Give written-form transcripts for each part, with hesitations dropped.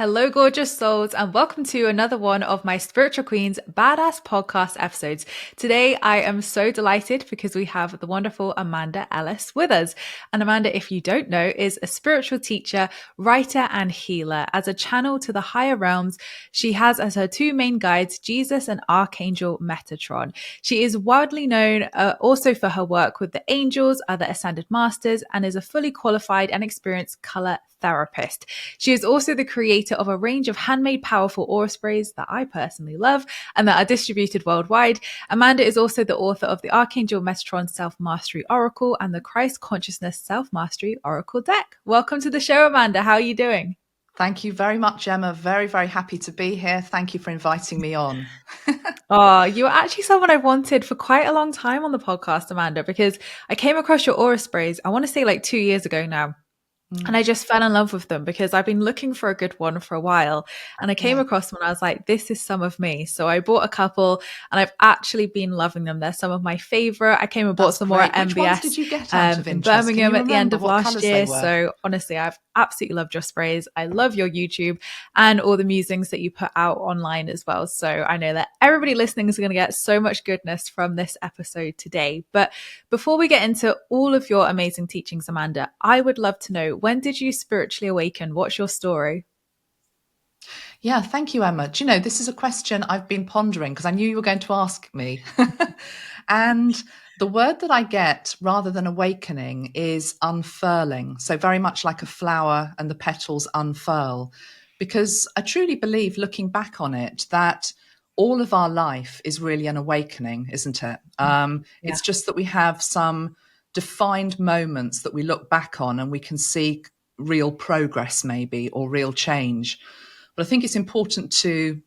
Hello, gorgeous souls, and welcome to another one of my Spiritual Queens Badass podcast episodes. Today, I am so delighted because we have the wonderful Amanda Ellis with us. And Amanda, if you don't know, is a spiritual teacher, writer, and healer. As a channel to the higher realms, she has as her two main guides, Jesus and Archangel Metatron. She is widely known also for her work with the angels, other ascended masters, and is a fully qualified and experienced color therapist. She is also the creator of a range of handmade powerful aura sprays that I personally love and that are distributed worldwide. Amanda is also the author of the Archangel Metatron Self-Mastery Oracle and the Christ Consciousness Self-Mastery Oracle deck. Welcome to the show, Amanda. How are you doing? Thank you very much, Emma. Very, very happy to be here. Thank you for inviting me on. Oh, you were actually someone I wanted for quite a long time on the podcast, Amanda, because I came across your aura sprays, I want to say like 2 years ago now. And I just fell in love with them because I've been looking for a good one for a while. And I came across them and I was like, this is some of me. So I bought a couple and I've actually been loving them. They're some of my favorite. I came and bought some more at Which MBS ones did you get out of in interest? Birmingham at the end of last year. So So honestly, I've absolutely loved your sprays. I love your YouTube and all the musings that you put out online as well. So I know that everybody listening is going to get so much goodness from this episode today. But before we get into all of your amazing teachings, Amanda, I would love to know, when did you spiritually awaken? What's your story? Yeah, thank you, Emma. Do you know, this is a question I've been pondering because I knew you were going to ask me. And the word that I get rather than awakening is unfurling. So very much like a flower and the petals unfurl. Because I truly believe, looking back on it, that all of our life is really an awakening, isn't it? It's just that we have some defined moments that we look back on and we can see real progress maybe or real change. But I think it's important to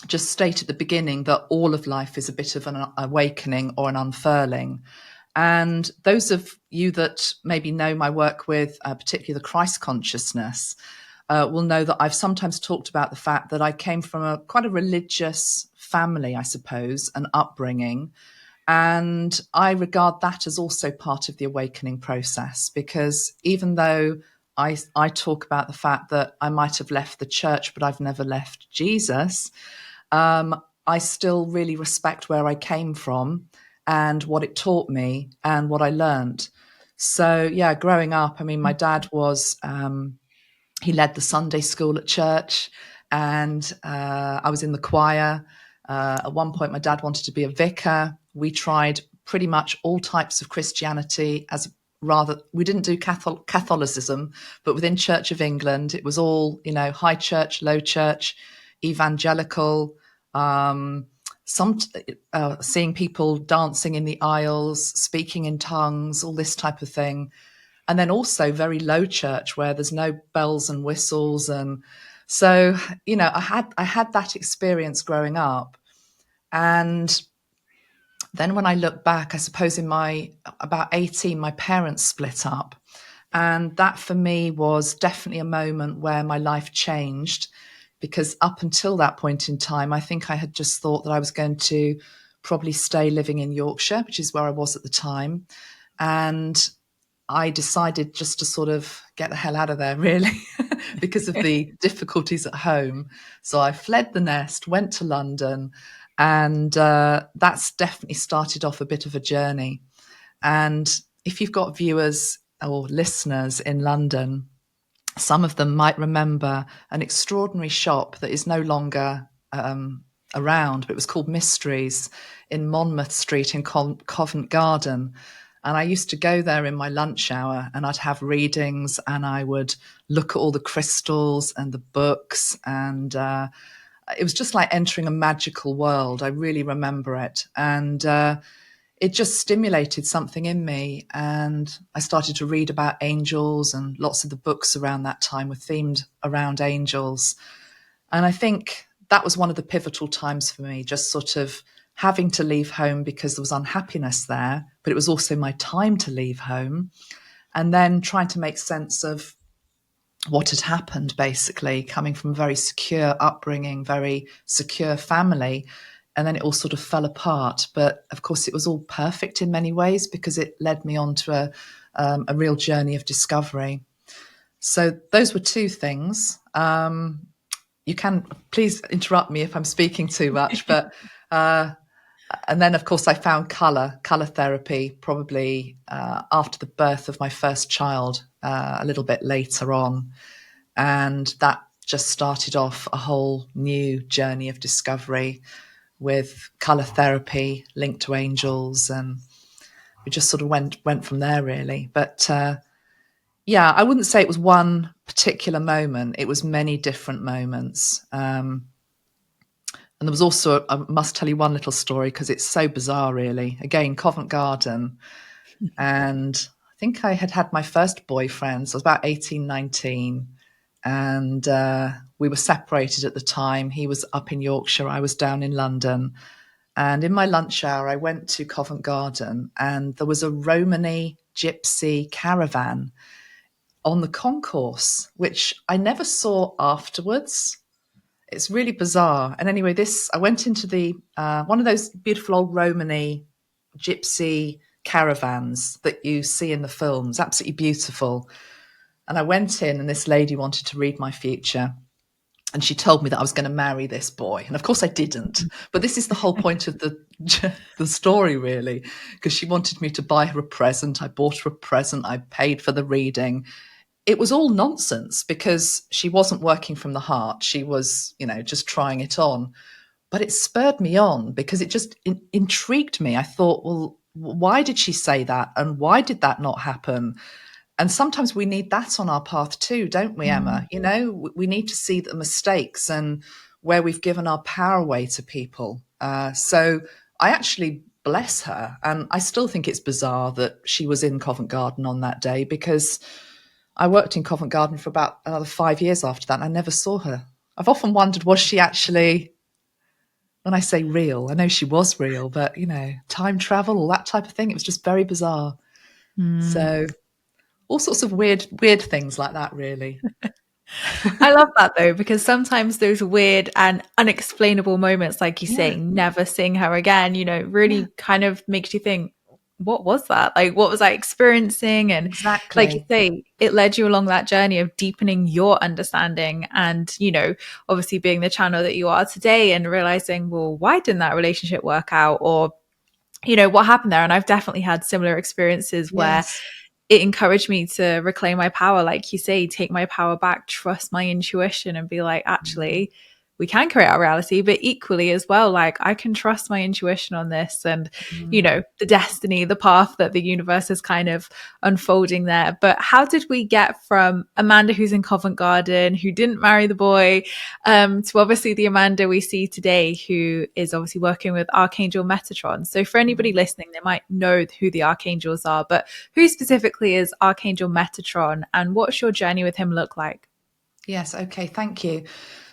just state at the beginning that all of life is a bit of an awakening or an unfurling. And those of you that maybe know my work with particularly the Christ consciousness will know that I've sometimes talked about the fact that I came from quite a religious family, I suppose, an upbringing. And I regard that as also part of the awakening process, because even though I talk about the fact that I might have left the church, but I've never left Jesus, I still really respect where I came from and what it taught me and what I learned. So, yeah, growing up, I mean, my dad was, he led the Sunday school at church, and I was in the choir. At one point, my dad wanted to be a vicar. We tried pretty much all types of Christianity we didn't do Catholicism, but within Church of England, it was all, high church, low church, evangelical, seeing people dancing in the aisles, speaking in tongues, all this type of thing. And then also very low church where there's no bells and whistles. And so, I had that experience growing up. And then when I look back, I suppose in my about 18, my parents split up. And that for me was definitely a moment where my life changed, because up until that point in time, I think I had just thought that I was going to probably stay living in Yorkshire, which is where I was at the time. And I decided just to sort of get the hell out of there, really, because of the difficulties at home. So I fled the nest, went to London, and that's definitely started off a bit of a journey. And if you've got viewers or listeners in London, some of them might remember an extraordinary shop that is no longer around, but it was called Mysteries in Monmouth Street in Covent Garden. And I used to go there in my lunch hour and I'd have readings and I would look at all the crystals and the books. And it was just like entering a magical world. I really remember it. And it just stimulated something in me. And I started to read about angels, and lots of the books around that time were themed around angels. And I think that was one of the pivotal times for me, just sort of having to leave home because there was unhappiness there, but it was also my time to leave home, and then trying to make sense of what had happened, basically coming from a very secure upbringing, very secure family. And then it all sort of fell apart. But of course, it was all perfect in many ways because it led me on to a real journey of discovery. So those were two things. you can please interrupt me if I'm speaking too much, but and then of course I found color therapy probably after the birth of my first child, a little bit later on, and that just started off a whole new journey of discovery with color therapy linked to angels, and we just sort of went from there really. But yeah, I wouldn't say it was one particular moment. It was many different moments. And there was also, I must tell you one little story because it's so bizarre, really. Again, Covent Garden. And I think I had had my first boyfriend. So I was about 18, 19. And we were separated at the time. He was up in Yorkshire. I was down in London. And in my lunch hour, I went to Covent Garden and there was a Romany gypsy caravan on the concourse, which I never saw afterwards. It's really bizarre. And anyway, I went into the one of those beautiful old Romany gypsy caravans that you see in the films, absolutely beautiful. And I went in, and this lady wanted to read my future. And she told me that I was going to marry this boy. And of course I didn't. But this is the whole point of the story, really, because she wanted me to buy her a present. I bought her a present. I paid for the reading. It was all nonsense because she wasn't working from the heart. She was, just trying it on. But it spurred me on because it just intrigued me. I thought, well, why did she say that? And why did that not happen? And sometimes we need that on our path too, don't we, Emma? We need to see the mistakes and where we've given our power away to people. So I actually bless her. And I still think it's bizarre that she was in Covent Garden on that day because I worked in Covent Garden for about another 5 years after that, and I never saw her. I've often wondered, was she actually, when I say real, I know she was real, but, time travel, all that type of thing, it was just very bizarre. Mm. So all sorts of weird things like that, really. I love that though, because sometimes those weird and unexplainable moments, like you Yeah, say, never seeing her again, yeah, really kind of makes you think, what was that? Like, what was I experiencing? And like you exactly. say, it led you along that journey of deepening your understanding and, obviously being the channel that you are today and realizing, well, why didn't that relationship work out? Or, what happened there? And I've definitely had similar experiences where Yes. it encouraged me to reclaim my power, like you say, take my power back, trust my intuition, and be like, Mm, actually, we can create our reality, but equally as well, like I can trust my intuition on this and, mm. the destiny, the path that the universe is kind of unfolding there. But how did we get from Amanda, who's in Covent Garden, who didn't marry the boy, to obviously the Amanda we see today, who is obviously working with Archangel Metatron? So for anybody listening, they might know who the Archangels are, but who specifically is Archangel Metatron and what's your journey with him look like? Yes, okay, thank you.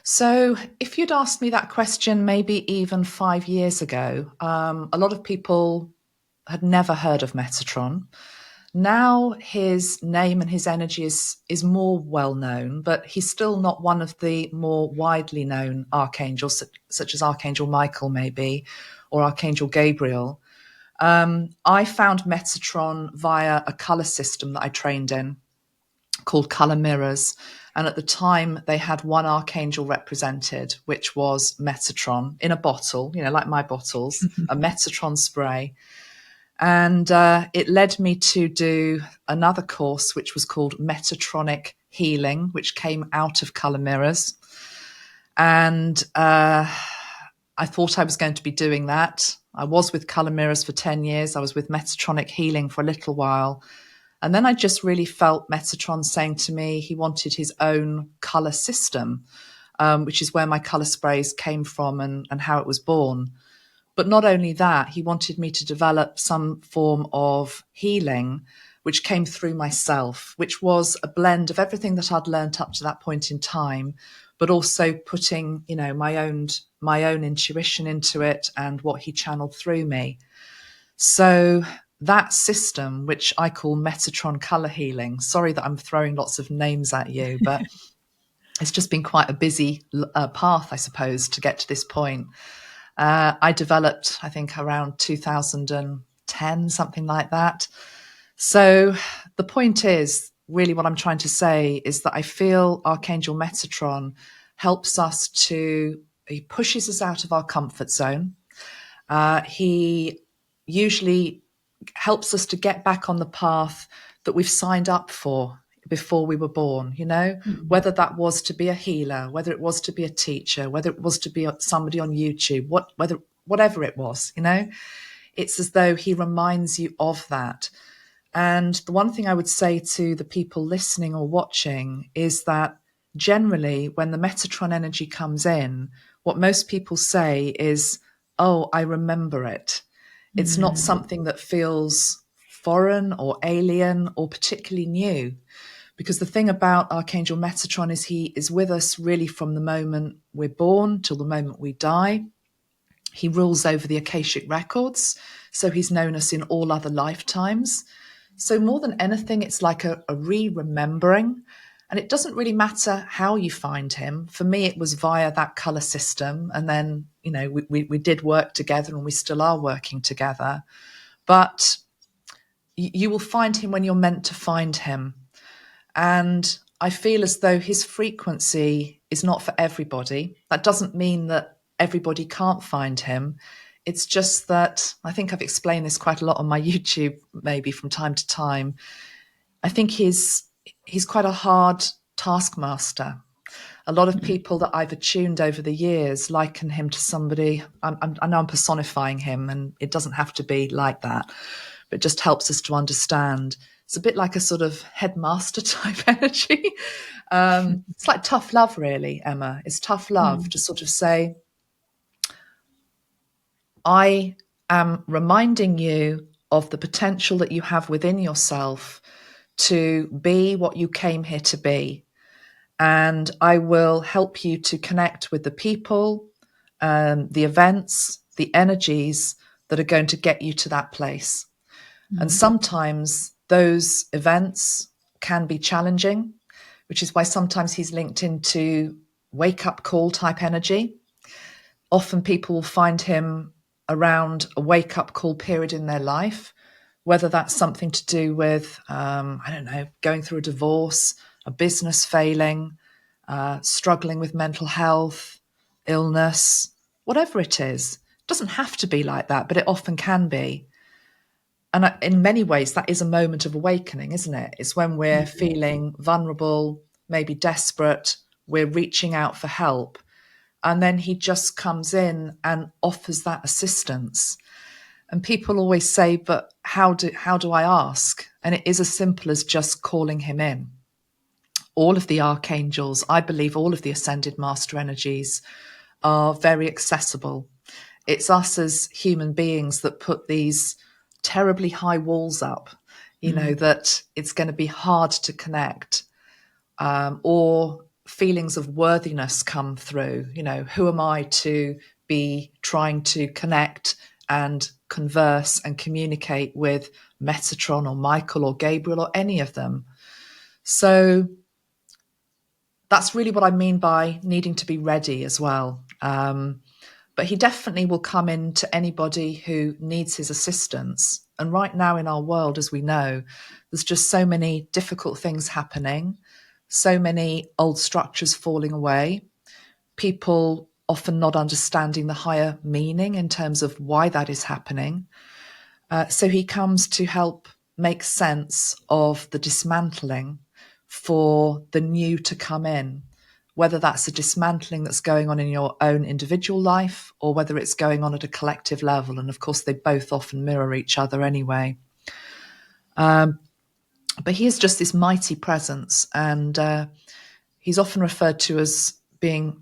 So if you'd asked me that question maybe even 5 years ago, a lot of people had never heard of Metatron. Now his name and his energy is more well known, but he's still not one of the more widely known archangels, such as Archangel Michael, maybe, or Archangel Gabriel. I found Metatron via a color system that I trained in called Color Mirrors. And at the time, they had one archangel represented, which was Metatron in a bottle, like my bottles, a Metatron spray. And it led me to do another course, which was called Metatronic Healing, which came out of Color Mirrors. And I thought I was going to be doing that. I was with Color Mirrors for 10 years. I was with Metatronic Healing for a little while. And then I just really felt Metatron saying to me he wanted his own color system, which is where my color sprays came from and how it was born. But not only that, he wanted me to develop some form of healing, which came through myself, which was a blend of everything that I'd learned up to that point in time, but also putting, my own intuition into it and what he channeled through me. So that system, which I call Metatron color healing, sorry that I'm throwing lots of names at you, but it's just been quite a busy path, I suppose, to get to this point. I developed, I think, around 2010, something like that. So the point is, really what I'm trying to say is that I feel Archangel Metatron helps us he pushes us out of our comfort zone. He usually helps us to get back on the path that we've signed up for before we were born, whether that was to be a healer, whether it was to be a teacher, whether it was to be somebody on YouTube, whatever it was, it's as though he reminds you of that. And the one thing I would say to the people listening or watching is that generally when the Metatron energy comes in, what most people say is, oh, I remember it. It's not something that feels foreign or alien or particularly new. Because the thing about Archangel Metatron is he is with us really from the moment we're born till the moment we die. He rules over the Akashic records, so he's known us in all other lifetimes. So more than anything, it's like a re-remembering. And it doesn't really matter how you find him. For me, it was via that color system. And then, we did work together and we still are working together. But you will find him when you're meant to find him. And I feel as though his frequency is not for everybody. That doesn't mean that everybody can't find him. It's just that I think I've explained this quite a lot on my YouTube, maybe from time to time. I think he's quite a hard taskmaster. A lot of people that I've attuned over the years liken him to somebody. I know I'm personifying him, and it doesn't have to be like that, but it just helps us to understand. It's a bit like a sort of headmaster type energy. It's like tough love, really, Emma. It's tough love to sort of say, I am reminding you of the potential that you have within yourself to be what you came here to be. And I will help you to connect with the people, the events, the energies that are going to get you to that place. And sometimes those events can be challenging, which is why sometimes he's linked into wake-up call type energy. Often people will find him around a wake-up call period in their life, whether that's something to do with, going through a divorce, a business failing, struggling with mental health, illness, whatever it is. It doesn't have to be like that, but it often can be. And in many ways, that is a moment of awakening, isn't it? It's when we're feeling vulnerable, maybe desperate, we're reaching out for help. And then he just comes in and offers that assistance. And people always say, but how do I ask? And it is as simple as just calling him in. All of the archangels, I believe all of the ascended master energies are very accessible. It's us as human beings that put these terribly high walls up, that it's going to be hard to connect, or feelings of worthiness come through. Who am I to be trying to connect and converse and communicate with Metatron or Michael or Gabriel or any of them? So that's really what I mean by needing to be ready as well. But he definitely will come in to anybody who needs his assistance. And right now in our world, as we know, there's just so many difficult things happening, so many old structures falling away, people often not understanding the higher meaning in terms of why that is happening. So he comes to help make sense of the dismantling for the new to come in, whether that's a dismantling that's going on in your own individual life or whether it's going on at a collective level. And of course, they both often mirror each other anyway. But he is just this mighty presence, and he's often referred to as being,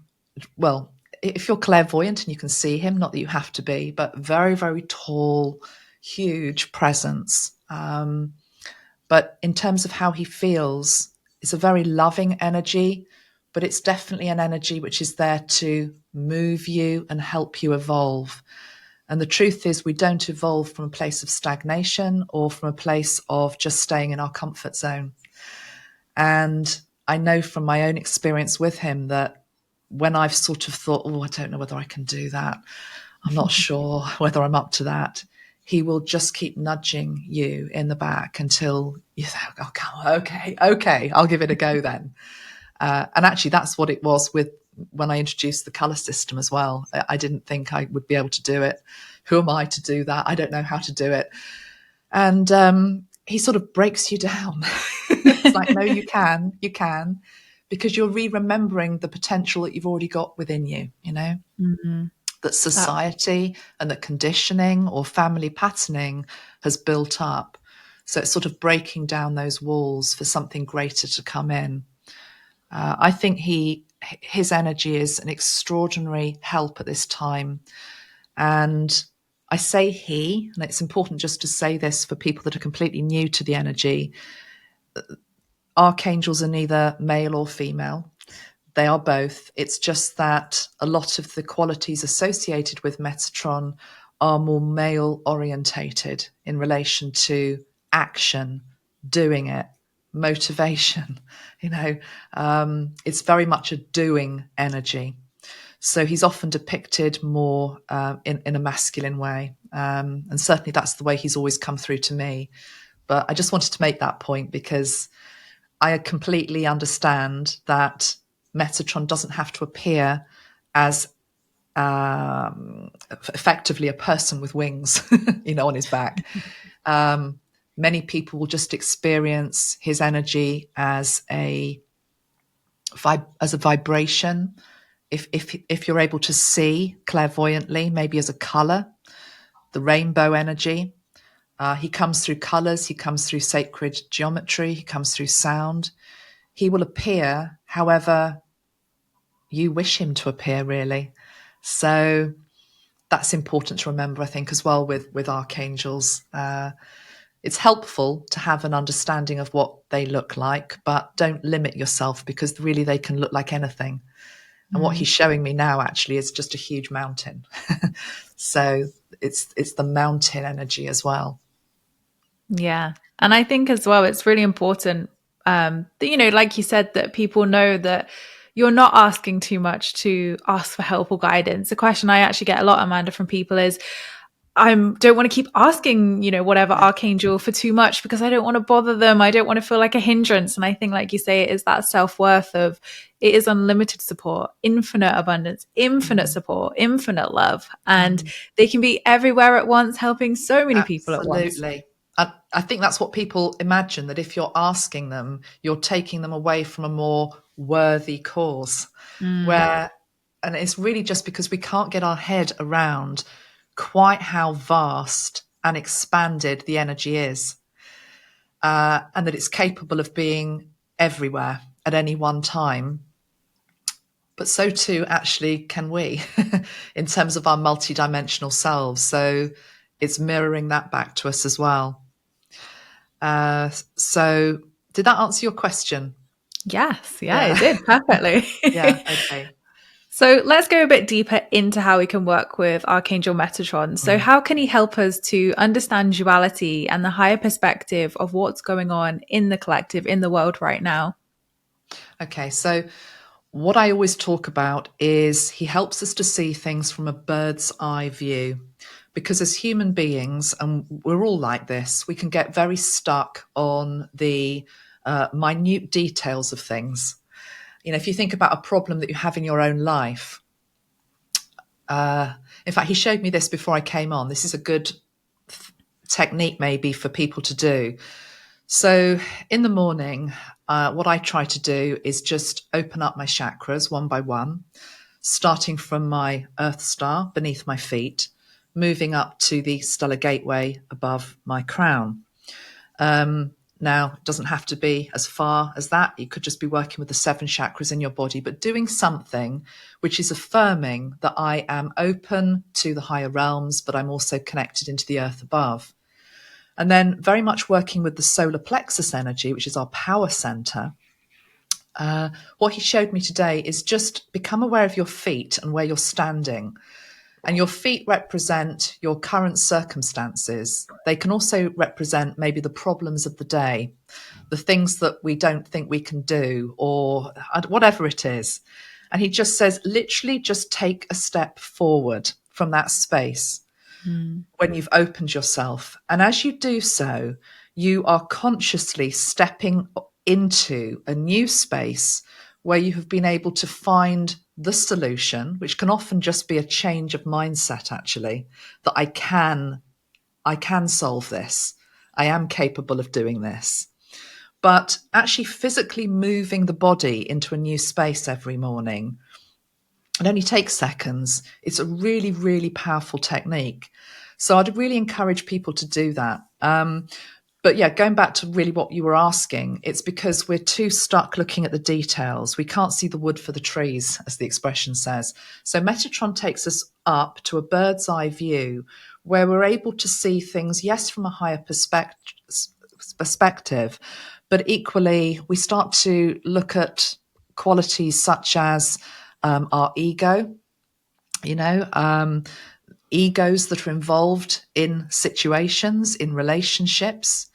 well, if you're clairvoyant and you can see him, not that you have to be, but very, very tall, huge presence. But in terms of how he feels, it's a very loving energy, but it's definitely an energy which is there to move you and help you evolve. And the truth is, we don't evolve from a place of stagnation or from a place of just staying in our comfort zone. And I know from my own experience with him that when I've sort of thought, I don't know whether I can do that, I'm not sure whether I'm up to that, he will just keep nudging you in the back until you think, oh, come on, okay, I'll give it a go then. And actually, that's what it was with when I introduced the color system as well. I didn't think I would be able to do it. Who am I to do that? I don't know how to do it. And he sort of breaks you down. It's like, no, you can, because you're remembering the potential that you've already got within you, Mm-hmm. that society and that conditioning or family patterning has built up. So it's sort of breaking down those walls for something greater to come in. I think his energy is an extraordinary help at this time. And I say he, and it's important just to say this for people that are completely new to the energy. Archangels are neither male or female. They are both. It's just that a lot of the qualities associated with Metatron are more male orientated in relation to action, doing it, motivation. It's very much a doing energy. So he's often depicted more in a masculine way. And certainly that's the way he's always come through to me. But I just wanted to make that point because I completely understand that Metatron doesn't have to appear as effectively a person with wings, on his back. Many people will just experience his energy as a vibration. If you're able to see clairvoyantly, maybe as a color, the rainbow energy. He comes through colors. He comes through sacred geometry. He comes through sound. He will appear however you wish him to appear, really. So that's important to remember, I think, as well with archangels. It's helpful to have an understanding of what they look like, but don't limit yourself because really they can look like anything. And what he's showing me now actually is just a huge mountain. So it's the mountain energy as well. Yeah. And I think as well, it's really important that, like you said, that people know that you're not asking too much to ask for help or guidance. The question I actually get a lot, Amanda, from people is, I don't want to keep asking, whatever archangel for too much because I don't want to bother them. I don't want to feel like a hindrance. And I think, like you say, it is that self-worth of it is unlimited support, infinite abundance, infinite support, infinite love. And they can be everywhere at once, helping so many people at once. Absolutely. I think that's what people imagine, that if you're asking them, you're taking them away from a more worthy cause. And it's really just because we can't get our head around quite how vast and expanded the energy is, and that it's capable of being everywhere at any one time. But so too, actually, can we, in terms of our multidimensional selves. So it's mirroring that back to us as well. So did that answer your question? Yes. Yeah, it did perfectly. Yeah. Okay. So let's go a bit deeper into how we can work with Archangel Metatron. So how can he help us to understand duality and the higher perspective of what's going on in the collective, in the world right now? Okay. So what I always talk about is he helps us to see things from a bird's eye view. Because as human beings, and we're all like this, we can get very stuck on the minute details of things. If you think about a problem that you have in your own life, in fact, he showed me this before I came on. This is a good technique maybe for people to do. So in the morning, what I try to do is just open up my chakras one by one, starting from my Earth Star beneath my feet, moving up to the stellar gateway above my crown. Now, it doesn't have to be as far as that. You could just be working with the 7 chakras in your body, but doing something which is affirming that I am open to the higher realms, but I'm also connected into the earth above. And then very much working with the solar plexus energy, which is our power center. What he showed me today is just become aware of your feet and where you're standing. And your feet represent your current circumstances. They can also represent maybe the problems of the day, the things that we don't think we can do, or whatever it is. And he just says, literally just take a step forward from that space when you've opened yourself. And as you do so, you are consciously stepping into a new space where you have been able to find the solution, which can often just be a change of mindset, actually, that I can solve this. I am capable of doing this. But actually physically moving the body into a new space every morning, it only takes seconds. It's a really, really powerful technique. So I'd really encourage people to do that. But yeah, going back to really what you were asking, it's because we're too stuck looking at the details. We can't see the wood for the trees, as the expression says. So Metatron takes us up to a bird's eye view where we're able to see things, yes, from a higher perspective, but equally we start to look at qualities such as our ego, egos that are involved in situations, in relationships.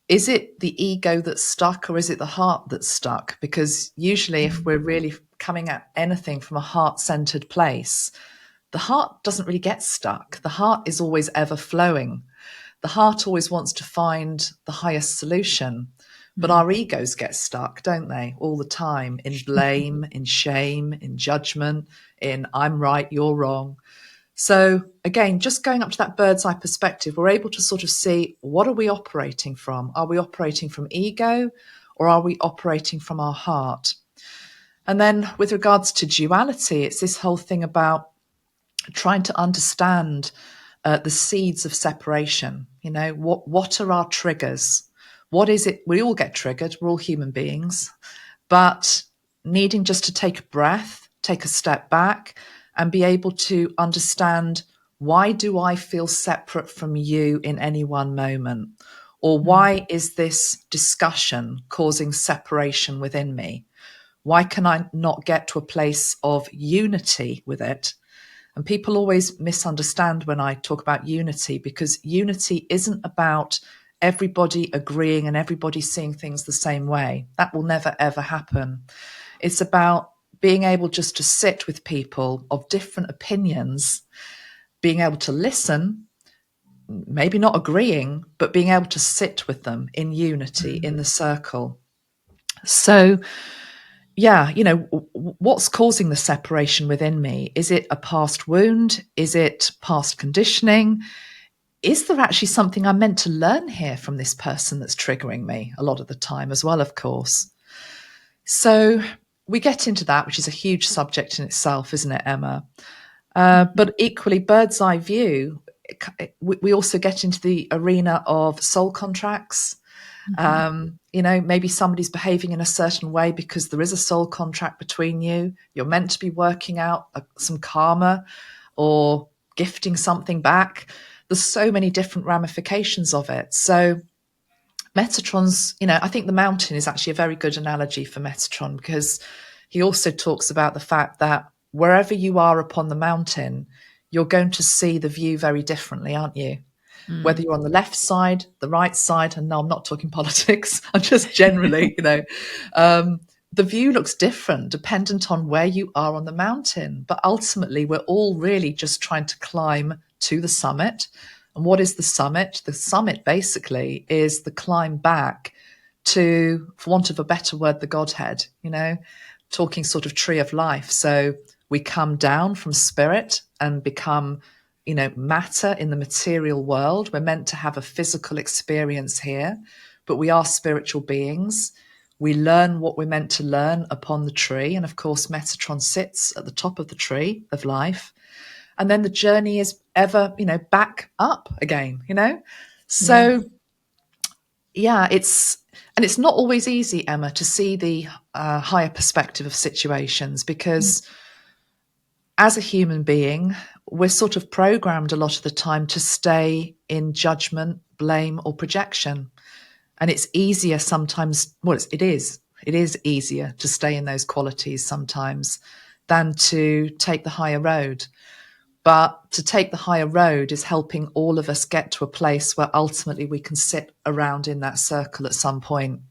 Is it the ego that's stuck or is it the heart that's stuck? Because usually if we're really coming at anything from a heart-centered place, the heart doesn't really get stuck. The heart is always ever flowing. The heart always wants to find the highest solution. But our egos get stuck, don't they, all the time, in blame, in shame, in judgment, in I'm right, you're wrong. So again, just going up to that bird's eye perspective, we're able to sort of see, what are we operating from? Are we operating from ego or are we operating from our heart? And then with regards to duality, it's this whole thing about trying to understand the seeds of separation. What are our triggers? What is it? We all get triggered. We're all human beings, but needing just to take a breath, take a step back, and be able to understand, why do I feel separate from you in any one moment? Or why is this discussion causing separation within me? Why can I not get to a place of unity with it? And people always misunderstand when I talk about unity, because unity isn't about everybody agreeing and everybody seeing things the same way. That will never, ever happen. It's about being able just to sit with people of different opinions, being able to listen, maybe not agreeing, but being able to sit with them in unity, in the circle. So, yeah, what's causing the separation within me? Is it a past wound? Is it past conditioning? Is there actually something I'm meant to learn here from this person that's triggering me a lot of the time as well, of course? So we get into that, which is a huge subject in itself, isn't it, Emma? But equally, bird's eye view, we also get into the arena of soul contracts. Maybe somebody's behaving in a certain way because there is a soul contract between you. You're meant to be working out some karma or gifting something back. There's so many different ramifications of it. So Metatron's, I think the mountain is actually a very good analogy for Metatron, because he also talks about the fact that wherever you are upon the mountain, you're going to see the view very differently, aren't you? Whether you're on the left side, the right side, and no, I'm not talking politics, I'm just generally, the view looks different dependent on where you are on the mountain. But ultimately, we're all really just trying to climb to the summit. And what is the summit? The summit basically is the climb back to, for want of a better word, the Godhead, talking sort of tree of life. So we come down from spirit and become, matter in the material world. We're meant to have a physical experience here, but we are spiritual beings. We learn what we're meant to learn upon the tree. And of course, Metatron sits at the top of the tree of life. And then the journey is ever, back up again, So, it's not always easy, Emma, to see the higher perspective of situations, because as a human being, we're sort of programmed a lot of the time to stay in judgment, blame, or projection. And it's easier sometimes, it is easier to stay in those qualities sometimes than to take the higher road. But to take the higher road is helping all of us get to a place where ultimately we can sit around in that circle at some point.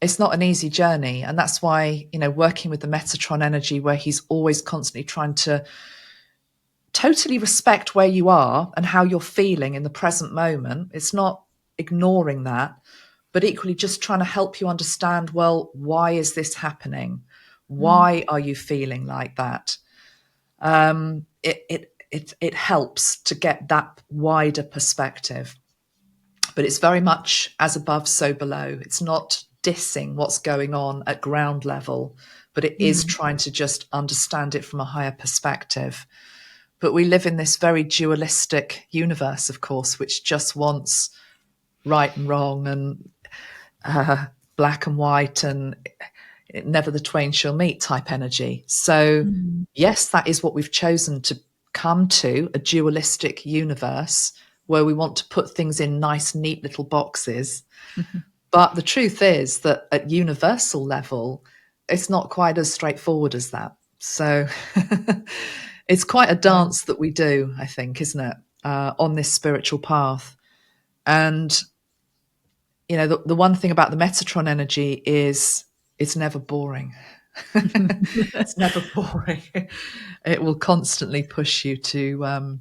It's not an easy journey. And that's why, working with the Metatron energy, where he's always constantly trying to totally respect where you are and how you're feeling in the present moment. It's not ignoring that, but equally just trying to help you understand, well, why is this happening? Why are you feeling like that? It helps to get that wider perspective. But it's very much as above, so below. It's not dissing what's going on at ground level, but it is trying to just understand it from a higher perspective. But we live in this very dualistic universe, of course, which just wants right and wrong and black and white and never the twain shall meet type energy. So, yes, that is what we've chosen to come to, a dualistic universe where we want to put things in nice, neat little boxes. But the truth is that at universal level, it's not quite as straightforward as that. So it's quite a dance that we do, I think, isn't it, on this spiritual path. And, you know, the one thing about the Metatron energy is it's never boring. It's never boring. It will constantly push you to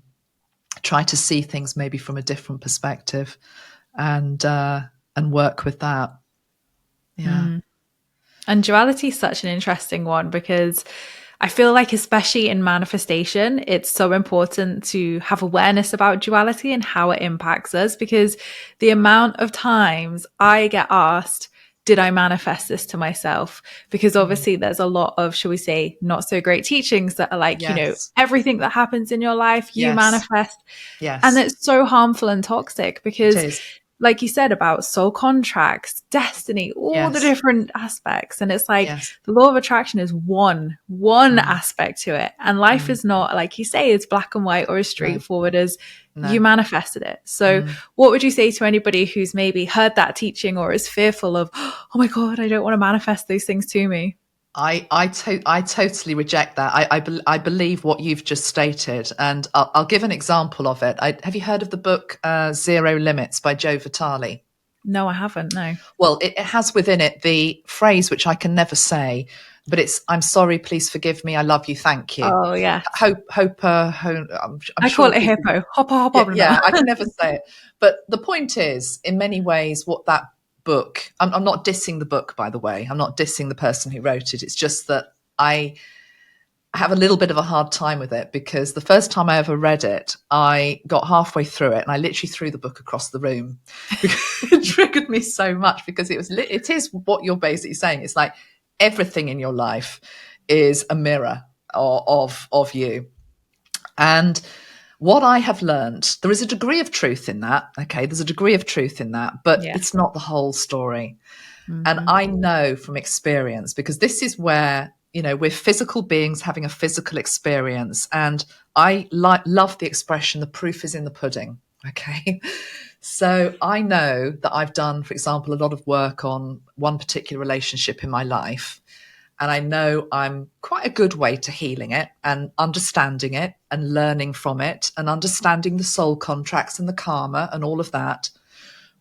try to see things maybe from a different perspective and work with that. Yeah. And duality is such an interesting one because I feel like, especially in manifestation, it's so important to have awareness about duality and how it impacts us, because the amount of times I get asked, did I manifest this to myself? Because obviously there's a lot of, shall we say, not so great teachings that are like, you know, Yes. everything that happens in your life, you Yes. manifest. Yes. And it's so harmful and toxic because, It is. like you said, about soul contracts, destiny, all the Yes. different aspects. And it's like Yes. the law of attraction is one aspect to it. And life is not, like you say, as black and white or as straightforward as you manifested it. So what would you say to anybody who's maybe heard that teaching or is fearful of, oh my God, I don't want to manifest those things to me? I totally reject that. I believe what you've just stated, and I'll give an example of it. Have you heard of the book Zero Limits by Joe Vitale? No, I haven't. No. Well, it has within it the phrase which I can never say, but it's "I'm sorry, please forgive me, I love you, thank you." Oh yeah. I'm I sure call it people, hippo. Hoppa. yeah, I can never say it. But the point is, in many ways, what that book, I'm not dissing the book, by the way. I'm not dissing the person who wrote it. It's just that I have a little bit of a hard time with it because the first time I ever read it, I got halfway through it and I literally threw the book across the room because it triggered me so much, because it is what you're basically saying. It's like everything in your life is a mirror of you. And what I have learned, there is a degree of truth in that. Okay, there's a degree of truth in that, but Yeah. it's not the whole story. And I know from experience, because this is where, you know, we're physical beings having a physical experience. And I love the expression, the proof is in the pudding. Okay. So I know that I've done, for example, a lot of work on one particular relationship in my life. And I know I'm quite a good way to healing it and understanding it and learning from it and understanding the soul contracts and the karma and all of that.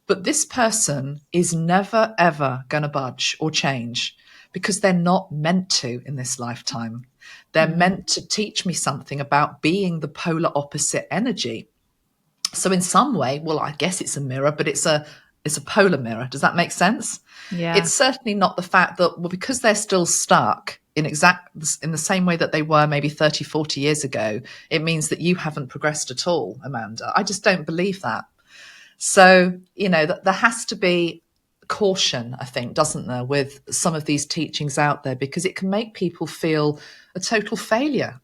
But this person is never, ever going to budge or change because they're not meant to in this lifetime. They're meant to teach me something about being the polar opposite energy. So in some way, well, I guess it's a mirror, but it's a polar mirror. Does that make sense? Yeah. It's certainly not the fact that, well, because they're still stuck in the same way that they were maybe 30, 40 years ago, it means that you haven't progressed at all, Amanda. I just don't believe that. So, you know, there has to be caution, I think, doesn't there, with some of these teachings out there, because it can make people feel a total failure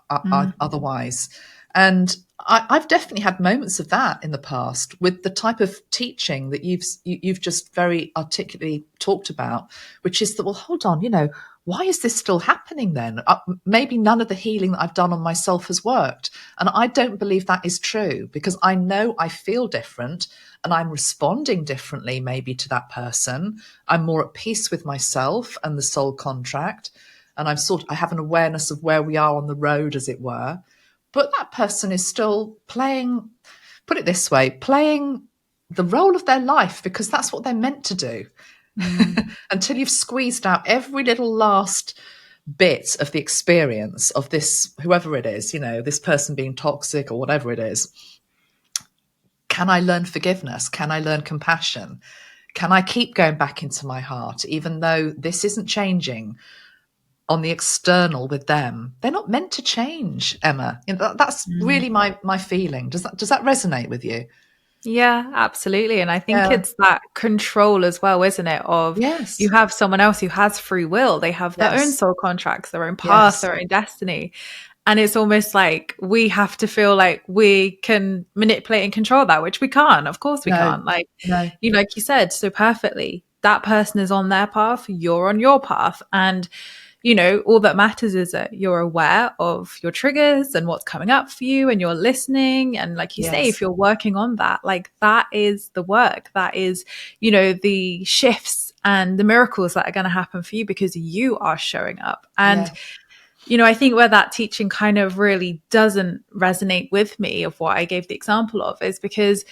otherwise. And I've definitely had moments of that in the past with the type of teaching that you've just very articulately talked about, which is that, well, hold on, you know, why is this still happening then? Maybe none of the healing that I've done on myself has worked. And I don't believe that is true, because I know I feel different and I'm responding differently maybe to that person. I'm more at peace with myself and the soul contract. And I have an awareness of where we are on the road, as it were. But that person is still playing, put it this way, playing the role of their life, because that's what they're meant to do. Until you've squeezed out every little last bit of the experience of this, whoever it is, you know, this person being toxic or whatever it is. Can I learn forgiveness? Can I learn compassion? Can I keep going back into my heart, even though this isn't changing? on the external with them, they're not meant to change, Emma. That's really my feeling. Does that resonate with you? Yeah, absolutely. And I think Yeah. it's that control as well, isn't it? Of you Yes. have someone else who has free will. They have their own Yes. soul contracts, their own path, Yes. their own destiny. And it's almost like we have to feel like we can manipulate and control that, which we can't. Of course we No. can't. Like, No. like you said so perfectly, that person is on their path, you're on your path. And all that matters is that you're aware of your triggers and what's coming up for you and you're listening. And like you say, if Yes. you're working on that, like that is the work, that is, the shifts and the miracles that are going to happen for you because you are showing up. And Yeah. I think where that teaching kind of really doesn't resonate with me of what I gave the example of is because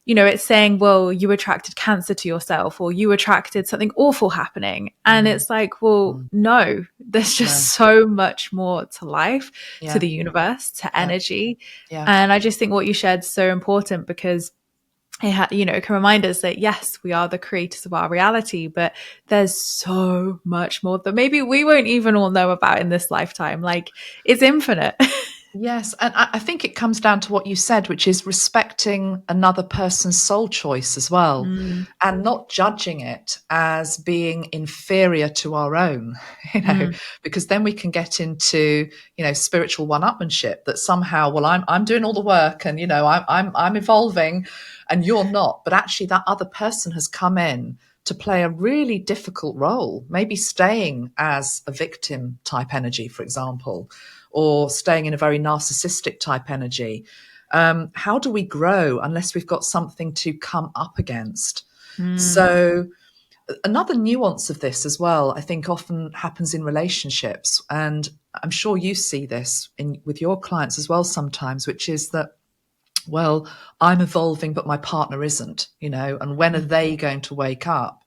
it's saying, well, you attracted cancer to yourself or you attracted something awful happening. And Mm, it's like, well, mm, no, there's no. just so much more to life, to Yeah. the universe, to Yeah. energy. Yeah. And I just think what you shared is so important because it can remind us that yes, we are the creators of our reality, but there's so much more that maybe we won't even all know about in this lifetime. Like it's infinite. Yes, and I think it comes down to what you said, which is respecting another person's soul choice as well, Mm, and not judging it as being inferior to our own, mm, because then we can get into, spiritual one-upmanship that somehow, well, I'm doing all the work, and I'm evolving, and you're not, but actually that other person has come in to play a really difficult role, maybe staying as a victim type energy, for example, or staying in a very narcissistic type energy. How do we grow unless we've got something to come up against? mm, So, another nuance of this as well, I think often happens in relationships. And I'm sure you see this with your clients as well sometimes, which is that, well, I'm evolving, but my partner isn't, and when are mm, they going to wake up?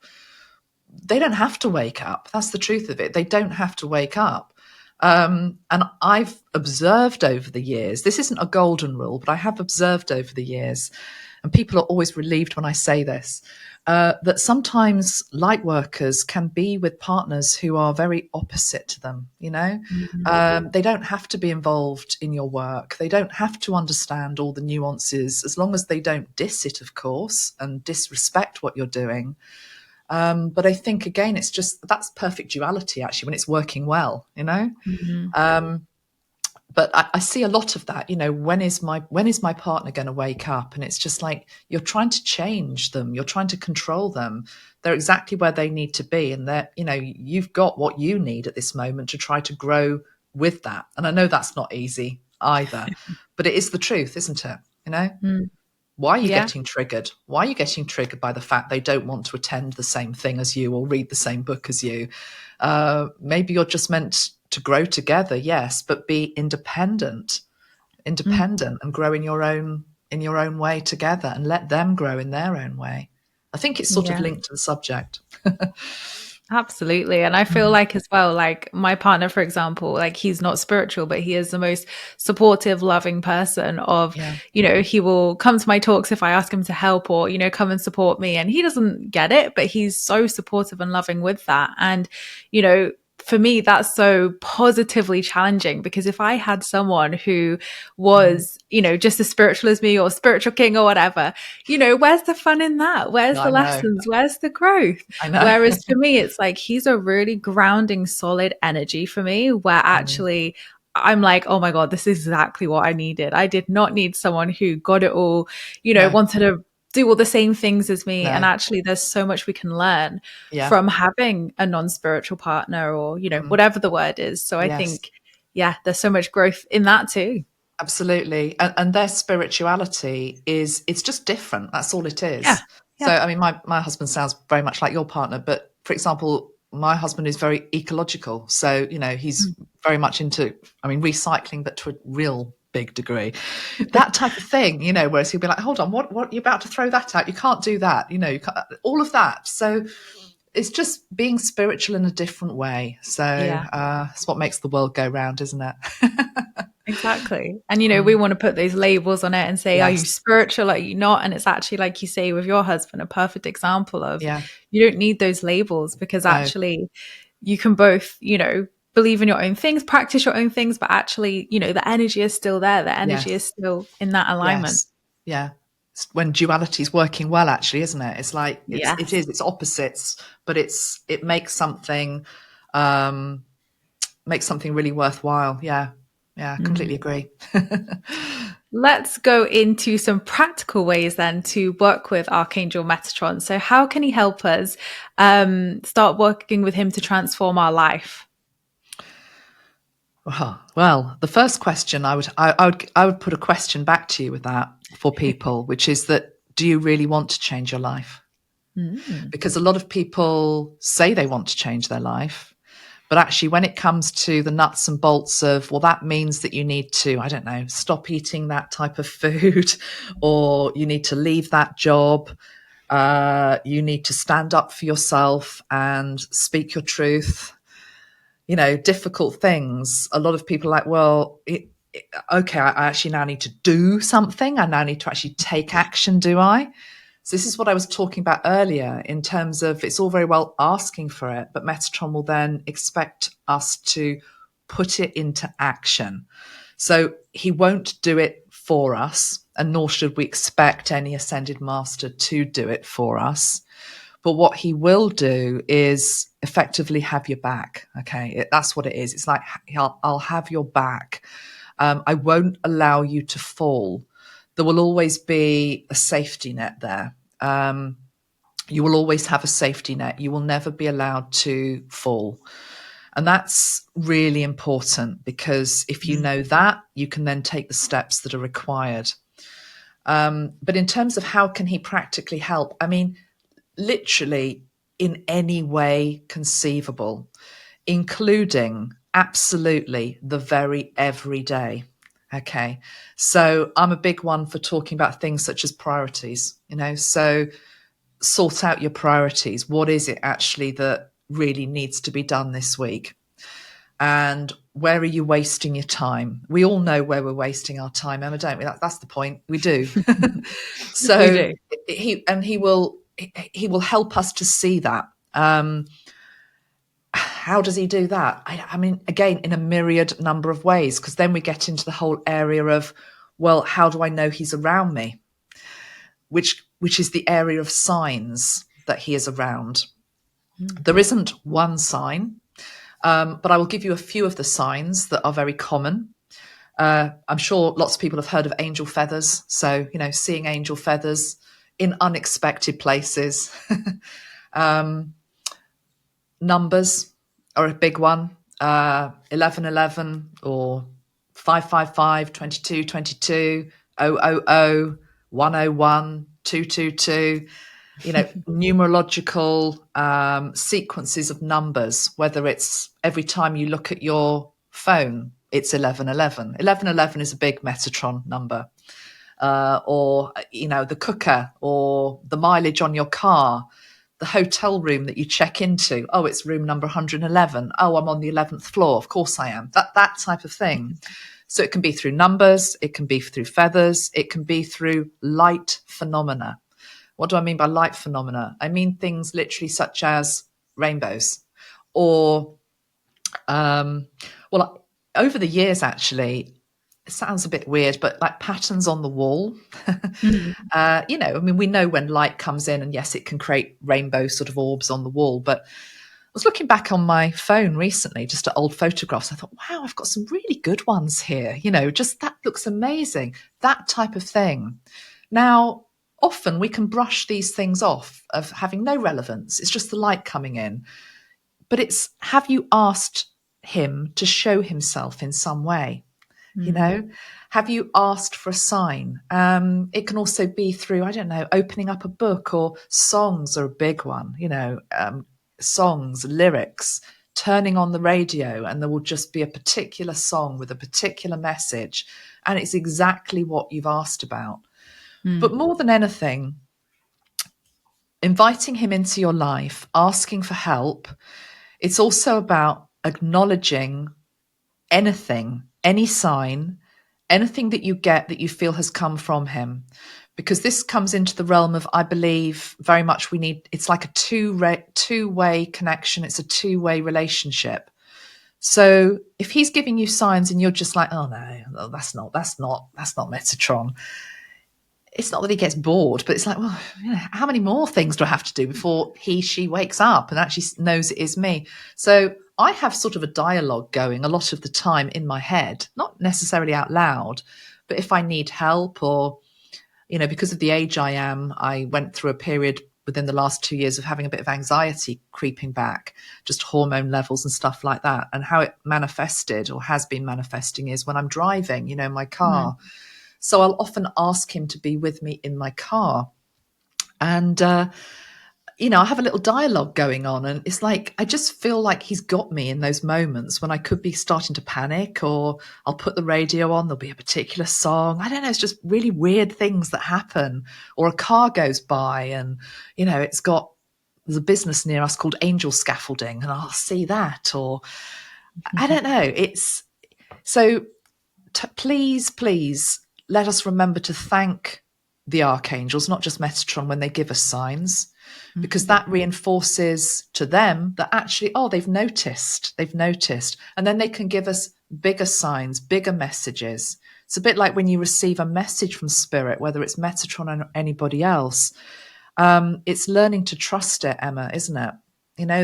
They don't have to wake up. That's the truth of it. They don't have to wake up. And I've observed over the years, this isn't a golden rule, but I have observed over the years, and people are always relieved when I say this, that sometimes light workers can be with partners who are very opposite to them, mm, They don't have to be involved in your work. They don't have to understand all the nuances, as long as they don't diss it, of course, and disrespect what you're doing. But I think, again, that's perfect duality, actually, when it's working well, mm, Um, but I see a lot of that, when is my partner going to wake up? And it's just like, you're trying to change them. You're trying to control them. They're exactly where they need to be. And you've got what you need at this moment to try to grow with that. And I know that's not easy either, but it is the truth, isn't it? mm. Why are you Yeah. getting triggered? Why are you getting triggered by the fact they don't want to attend the same thing as you or read the same book as you? Maybe you're just meant to grow together, yes, but be Mm. independent and grow in your own way together, and let them grow in their own way. I think it's sort of Yeah. linked to the subject. Absolutely. And I feel Mm, like as well, like my partner, for example, like he's not spiritual, but he is the most supportive, loving person of, yeah. he will come to my talks if I ask him to help or, come and support me. And he doesn't get it, but he's so supportive and loving with that. And, for me, that's so positively challenging because if I had someone who Mm. was, just as spiritual as me or spiritual king or whatever, where's the fun in that? Where's I the know. lessons? Where's the growth? I know. Whereas for me, it's like he's a really grounding, solid energy for me where Mm, actually I'm like, oh my God, this is exactly what I needed. I did not need someone who got it all, no, wanted to do all the same things as me. And no. actually, there's so much we can learn Yeah. from having a non spiritual partner or, Mm, whatever the word is. So I yes. think, yeah, there's so much growth in that too. Absolutely. And their spirituality it's just different. That's all it Yeah. is. So, Yeah. I mean, my husband sounds very much like your partner, but for example, my husband is very ecological. So, he's Mm. very much into, I mean, recycling, but to a real big degree. That type of thing, whereas he'll be like, hold on, what you're about to throw that out? You can't do that. You can't, all of that. So it's just being spiritual in a different way. So Yeah. it's what makes the world go round, isn't it? Exactly. And, we Mm, want to put those labels on it and say, are you yes. spiritual? Are you not? And it's actually, like you say, with your husband, a perfect example of Yeah. you don't need those labels because No. actually you can both, believe in your own things, practice your own things, but actually, the energy is still there. The energy is Yes. still in that alignment. Yes. Yeah. It's when duality is working well, actually, isn't it? It's like Yes. it's opposites, but it um makes something really worthwhile. Yeah. Yeah, completely Mhm. agree. Let's go into some practical ways then to work with Archangel Metatron. So, how can he help us start working with him to transform our life? Well, the first question I would put a question back to you with that for people, which is that, do you really want to change your life? Mm. Because a lot of people say they want to change their life, but actually when it comes to the nuts and bolts of, well, that means that you need to, I don't know, stop eating that type of food, or you need to leave that job, you need to stand up for yourself and speak your truth, difficult things. A lot of people are like, well, okay, I actually now need to do something. I now need to actually take action, do I? So this is what I was talking about earlier in terms of, it's all very well asking for it, but Metatron will then expect us to put it into action. So he won't do it for us, and nor should we expect any ascended master to do it for us. But what he will do is effectively have your back. Okay, that's what it is. It's like, I'll have your back. I won't allow you to fall. There will always be a safety net there. You will always have a safety net. You will never be allowed to fall. And that's really important, because if you know that, you can then take the steps that are required. But in terms of how can he practically help, I mean, literally in any way conceivable, including absolutely the very everyday. Okay. So I'm a big one for talking about things such as priorities, so sort out your priorities. What is it actually that really needs to be done this week? And where are you wasting your time? We all know where we're wasting our time, Emma, don't we? That's the point. We do. We So do. he will help us to see that. How does he do that? I mean, again, in a myriad number of ways, because then we get into the whole area of, well, how do I know he's around me? Which is the area of signs that he is around. There isn't one sign, but I will give you a few of the signs that are very common. I'm sure lots of people have heard of angel feathers. So, seeing angel feathers in unexpected places. Numbers are a big one. 1111 or 555, 22, 22, 000, 101, 222. Numerological sequences of numbers, whether it's every time you look at your phone, it's 1111. 1111 is a big Metatron number. Or, the cooker, or the mileage on your car, the hotel room that you check into. Oh, it's room number 111. Oh, I'm on the 11th floor. Of course I am. That type of thing. So it can be through numbers, it can be through feathers, it can be through light phenomena. What do I mean by light phenomena? I mean things literally such as rainbows, or, well, over the years, actually, it sounds a bit weird, but like patterns on the wall. I mean, we know when light comes in, and yes, it can create rainbow sort of orbs on the wall. But I was looking back on my phone recently, just at old photographs. I thought, wow, I've got some really good ones here. Just that looks amazing. That type of thing. Now, often we can brush these things off of having no relevance. It's just the light coming in. But it's, have you asked him to show himself in some way? Have you asked for a sign? It can also be through, I don't know, opening up a book, or songs are a big one, songs, lyrics, turning on the radio, and there will just be a particular song with a particular message, and it's exactly what you've asked about. But more than anything, inviting him into your life, asking for help, it's also about acknowledging anything, any sign, anything that you get that you feel has come from him. Because this comes into the realm of, I believe very much it's like a two-way connection. It's a two-way relationship. So if he's giving you signs and you're just like, oh no, that's not Metatron. It's not that he gets bored, but it's like, well, how many more things do I have to do before she wakes up and actually knows it is me? So I have sort of a dialogue going a lot of the time in my head, not necessarily out loud, but if I need help or, because of the age I am, I went through a period within the last 2 years of having a bit of anxiety creeping back, just hormone levels and stuff like that. And how it manifested or has been manifesting is when I'm driving, my car. So I'll often ask him to be with me in my car. And, I have a little dialogue going on. And it's like, I just feel like he's got me in those moments when I could be starting to panic, or I'll put the radio on, there'll be a particular song. I don't know, it's just really weird things that happen. Or a car goes by and, there's a business near us called Angel Scaffolding, and I'll see that. Or I don't know. It's so please let us remember to thank the archangels, not just Metatron, when they give us signs, because that reinforces to them that actually, they've noticed. And then they can give us bigger signs, bigger messages. It's a bit like when you receive a message from spirit, whether it's Metatron or anybody else. It's learning to trust it, Emma, isn't it?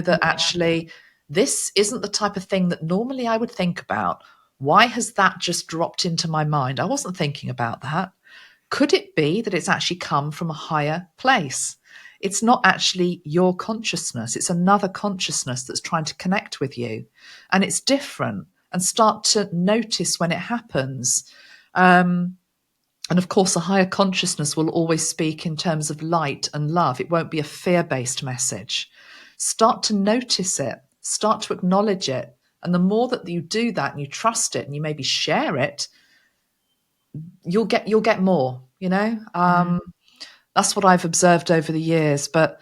That actually this isn't the type of thing that normally I would think about. Why has that just dropped into my mind? I wasn't thinking about that. Could it be that it's actually come from a higher place? It's not actually your consciousness. It's another consciousness that's trying to connect with you. And it's different. And start to notice when it happens. And of course, a higher consciousness will always speak in terms of light and love. It won't be a fear-based message. Start to notice it. Start to acknowledge it. And the more that you do that and you trust it and you maybe share it, you'll get more, That's what I've observed over the years. But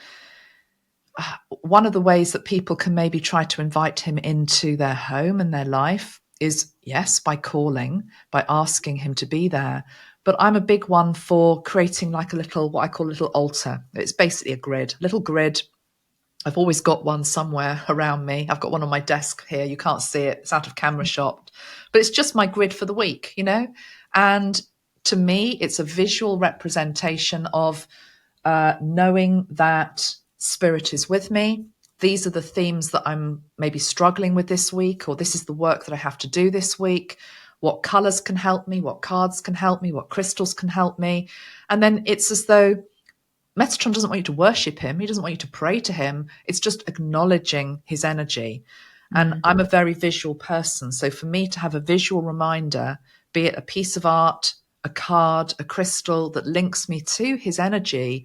one of the ways that people can maybe try to invite him into their home and their life is, yes, by calling, by asking him to be there. But I'm a big one for creating like what I call a little altar. It's basically a little grid. I've always got one somewhere around me. I've got one on my desk here. You can't see it. It's out of camera shot. But it's just my grid for the week, And to me, it's a visual representation of knowing that spirit is with me. These are the themes that I'm maybe struggling with this week, or this is the work that I have to do this week. What colors can help me? What cards can help me? What crystals can help me? And then it's as though Metatron doesn't want you to worship him. He doesn't want you to pray to him. It's just acknowledging his energy. And I'm a very visual person. So for me to have a visual reminder, be it a piece of art, a card, a crystal that links me to his energy,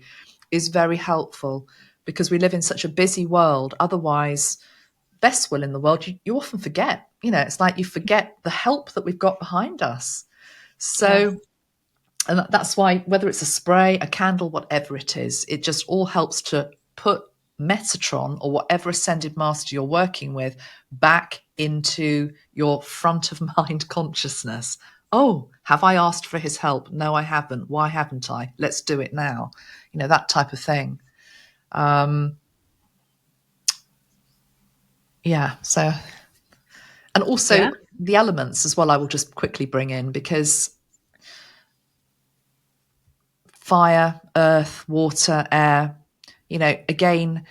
is very helpful, because we live in such a busy world. Otherwise, best will in the world, you often forget. It's like you forget the help that we've got behind us. So And that's why, whether it's a spray, a candle, whatever it is, it just all helps to put Metatron or whatever ascended master you're working with back into your front of mind consciousness. Oh, have I asked for his help? No, I haven't. Why haven't I? Let's do it now. That type of thing. So, and also the elements as well, I will just quickly bring in, because fire, earth, water, air, again,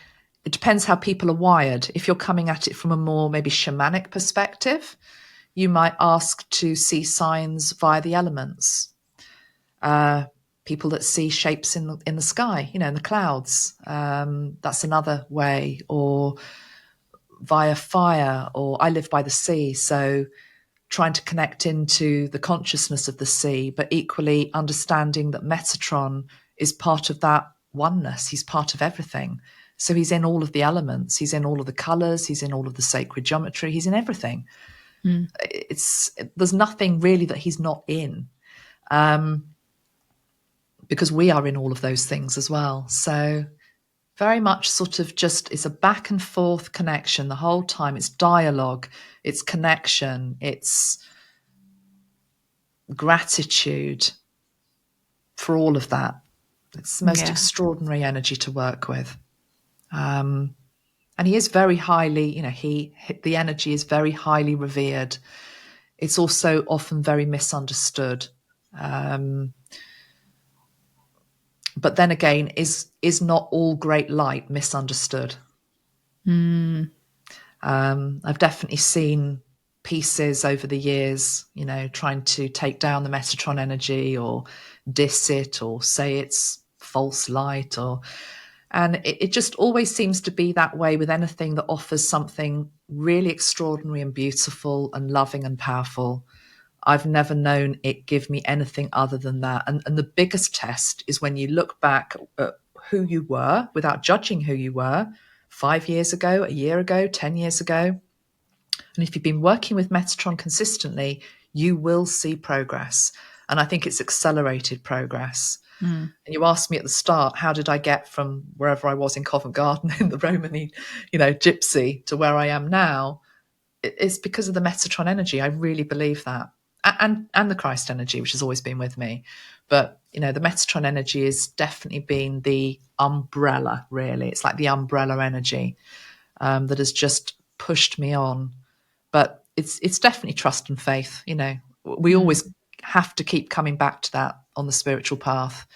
it depends how people are wired. If you're coming at it from a more maybe shamanic perspective, you might ask to see signs via the elements. People that see shapes in the sky, in the clouds, that's another way. Or via fire, or I live by the sea, so trying to connect into the consciousness of the sea, but equally understanding that Metatron is part of that oneness. He's part of everything. So he's in all of the elements. He's in all of the colors. He's in all of the sacred geometry. He's in everything. There's nothing really that he's not in, because we are in all of those things as well. So very much sort of just, it's a back and forth connection the whole time. It's dialogue, it's connection, it's gratitude for all of that. It's the most extraordinary energy to work with. And he is very highly, the energy is very highly revered. It's also often very misunderstood. But then again, is not all great light misunderstood? I've definitely seen pieces over the years, trying to take down the Metatron energy or diss it or say it's false light and it just always seems to be that way with anything that offers something really extraordinary and beautiful and loving and powerful. I've never known it give me anything other than that. And the biggest test is when you look back at who you were without judging who you were 5 years ago, a year ago, 10 years ago. And if you've been working with Metatron consistently, you will see progress. And I think it's accelerated progress. And you asked me at the start, how did I get from wherever I was in Covent Garden in the Romany, gypsy to where I am now? It's because of the Metatron energy. I really believe that. And the Christ energy, which has always been with me. But, the Metatron energy has definitely been the umbrella, really. It's like the umbrella energy that has just pushed me on. But it's definitely trust and faith. We always have to keep coming back to that on the spiritual path.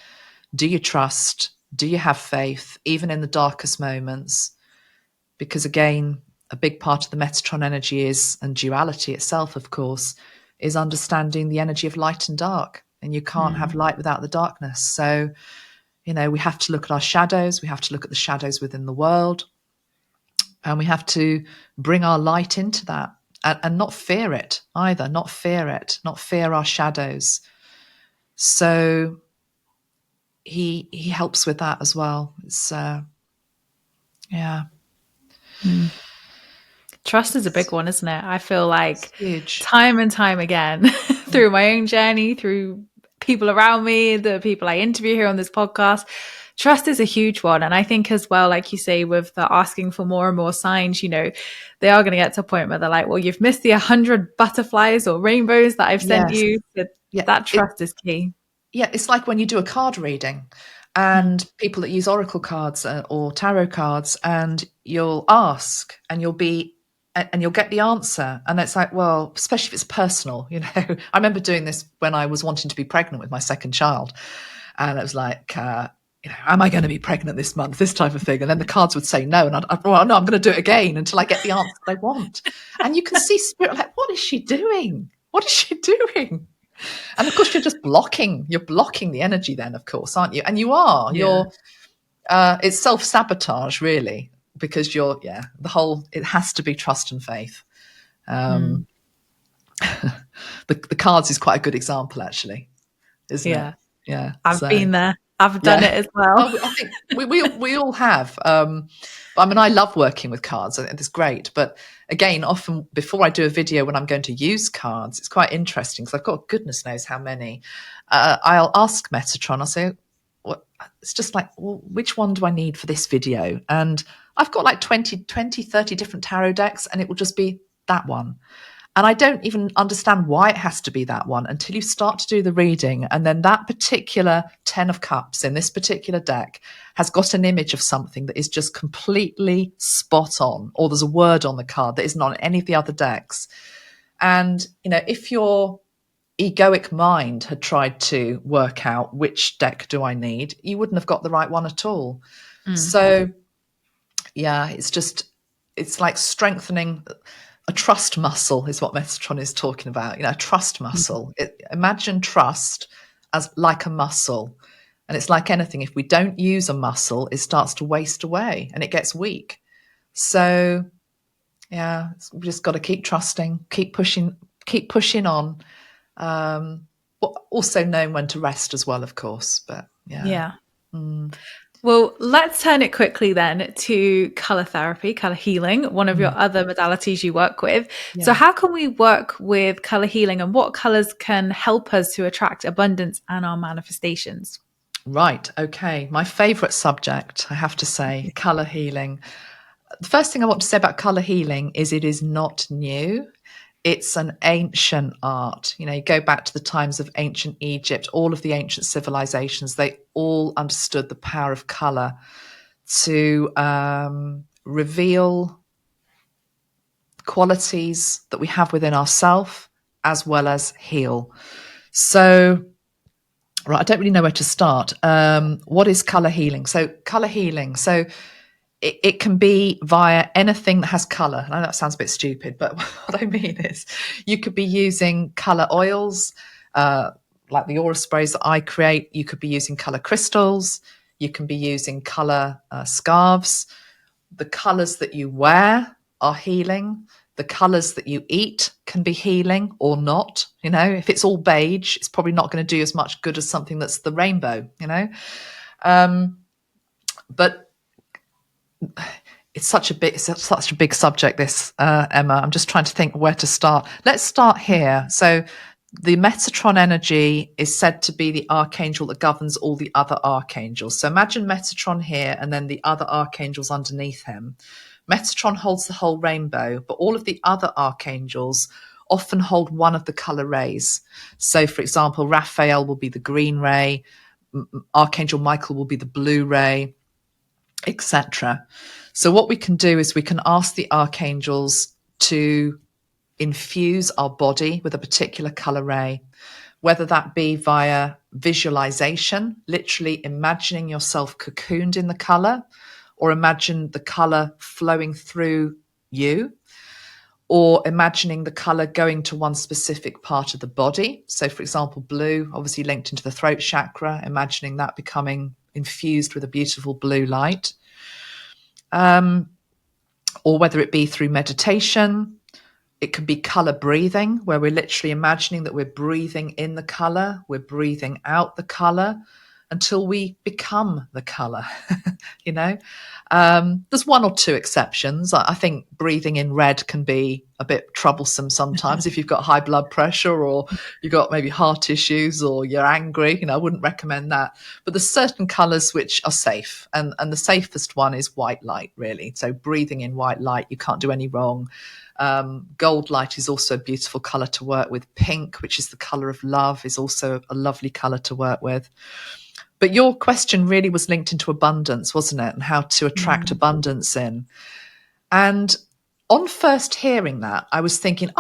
Do you trust? Do you have faith, even in the darkest moments? Because again, a big part of the Metatron energy and duality itself, of course, is understanding the energy of light and dark. And you can't have light without the darkness. So, we have to look at our shadows. We have to look at the shadows within the world. And we have to bring our light into that and not fear it either, not fear our shadows. So he helps with that as well. It's, yeah. Trust is a big one, isn't it? I feel like huge. Time and time again through my own journey, through people around me, the people I interview here on this podcast, trust is a huge one. And I think as well, like you say, with the asking for more and more signs, they are going to get to a point where they're like, well, you've missed the 100 butterflies or rainbows that I've sent you. That trust is key. Yeah, it's like when you do a card reading and people that use oracle cards or tarot cards, and you'll ask and you'll get the answer. And it's like, well, especially if it's personal, I remember doing this when I was wanting to be pregnant with my second child. And it was like, am I going to be pregnant this month? This type of thing. And then the cards would say no. And well, no, I'm going to do it again until I get the answer they want. And you can see spirit like, what is she doing? What is she doing? And of course, you're blocking the energy then, of course, aren't you? And you are. Yeah. It's self-sabotage, really, because it has to be trust and faith. The cards is quite a good example, actually, isn't it? Yeah. I've been there. I've done it as well. Oh, I think we all have. I mean, I love working with cards. I think it's great. But again, often before I do a video when I'm going to use cards, it's quite interesting because I've got goodness knows how many. I'll ask Metatron, I'll say, it's just like, well, which one do I need for this video? And I've got like 20, 30 different tarot decks, and it will just be that one. And I don't even understand why it has to be that one until you start to do the reading. And then that particular 10 of cups in this particular deck has got an image of something that is just completely spot on, or there's a word on the card that isn't on any of the other decks. And, if your egoic mind had tried to work out which deck do I need, you wouldn't have got the right one at all. So, yeah, it's like strengthening a trust muscle is what Metatron is talking about. A trust muscle. Imagine trust as like a muscle. And it's like anything. If we don't use a muscle, it starts to waste away and it gets weak. So, yeah, we just got to keep trusting, keep pushing on. Also knowing when to rest as well, of course. But yeah. Well, let's turn it quickly then to color therapy, color healing, one of your other modalities you work with. Yeah. So how can we work with color healing, and what colors can help us to attract abundance and our manifestations? Right. Okay. My favorite subject, I have to say, color healing. The first thing I want to say about color healing is it is not new. It's an ancient art. You go back to the times of ancient Egypt, all of the ancient civilizations, they all understood the power of color to reveal qualities that we have within ourselves as well as heal. So, right, I don't really know where to start. What is color healing? So color healing. So it can be via anything that has color. I know that sounds a bit stupid, but what I mean is you could be using color oils, like the aura sprays that I create. You could be using color crystals. You can be using color scarves. The colors that you wear are healing. The colors that you eat can be healing or not. You know, if it's all beige, it's probably not going to do as much good as something that's the rainbow, you know. But it's such a big subject, this, Emma. I'm just trying to think where to start. Let's start here. So the Metatron energy is said to be the archangel that governs all the other archangels. So imagine Metatron here and then the other archangels underneath him. Metatron holds the whole rainbow, but all of the other archangels often hold one of the color rays. So, for example, Raphael will be the green ray, Archangel Michael will be the blue ray, etc. So what we can do is we can ask the archangels to infuse our body with a particular color ray, whether that be via visualization, literally imagining yourself cocooned in the color, or imagine the color flowing through you, or imagining the color going to one specific part of the body. So, for example, blue, obviously linked into the throat chakra, imagining that becoming infused with a beautiful blue light. Or whether it be through meditation. It can be color breathing, where we're literally imagining that we're breathing in the color, we're breathing out the color until we become the color. You know, there's one or two exceptions. I think breathing in red can be a bit troublesome sometimes if you've got high blood pressure or you've got maybe heart issues or you're angry. You know, I wouldn't recommend that. But there's certain colors which are safe, and the safest one is white light, really. So breathing in white light, you can't do any wrong. Gold light is also a beautiful color to work with. Pink, which is the color of love, is also a lovely color to work with. But your question really was linked into abundance, wasn't it? And how to attract abundance in. And on first hearing that, I was thinking,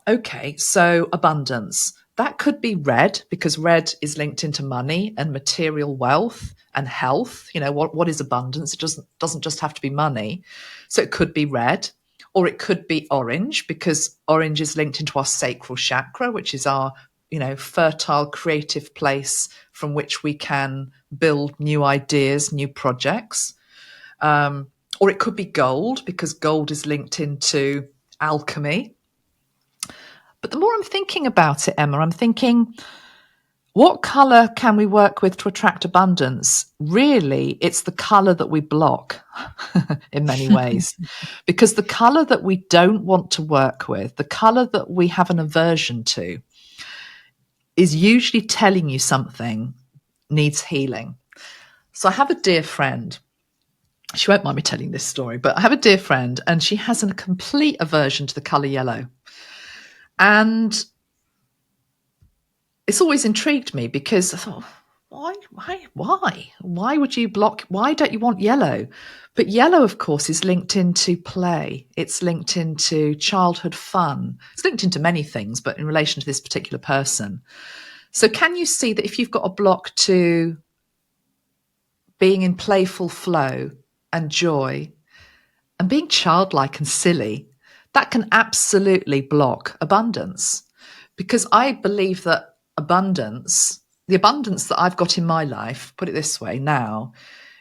okay, so abundance. That could be red, because red is linked into money and material wealth and health. You know, what is abundance? It doesn't just have to be money. So it could be red. Or it could be orange, because orange is linked into our sacral chakra, which is our, you know, fertile, creative place from which we can build new ideas, new projects. Or it could be gold, because gold is linked into alchemy. But the more I'm thinking about it, Emma, I'm thinking, what color can we work with to attract abundance? Really, it's the color that we block in many ways, because the color that we don't want to work with, the color that we have an aversion to, is usually telling you something needs healing. So I have a dear friend. She won't mind me telling this story, but I have a dear friend and she has a complete aversion to the color yellow. And it's always intrigued me, because I thought, why would you block? Why don't you want yellow? But yellow, of course, is linked into play. It's linked into childhood fun. It's linked into many things, but in relation to this particular person. So can you see that if you've got a block to being in playful flow and joy and being childlike and silly, that can absolutely block abundance? Because I believe that the abundance that I've got in my life, put it this way now,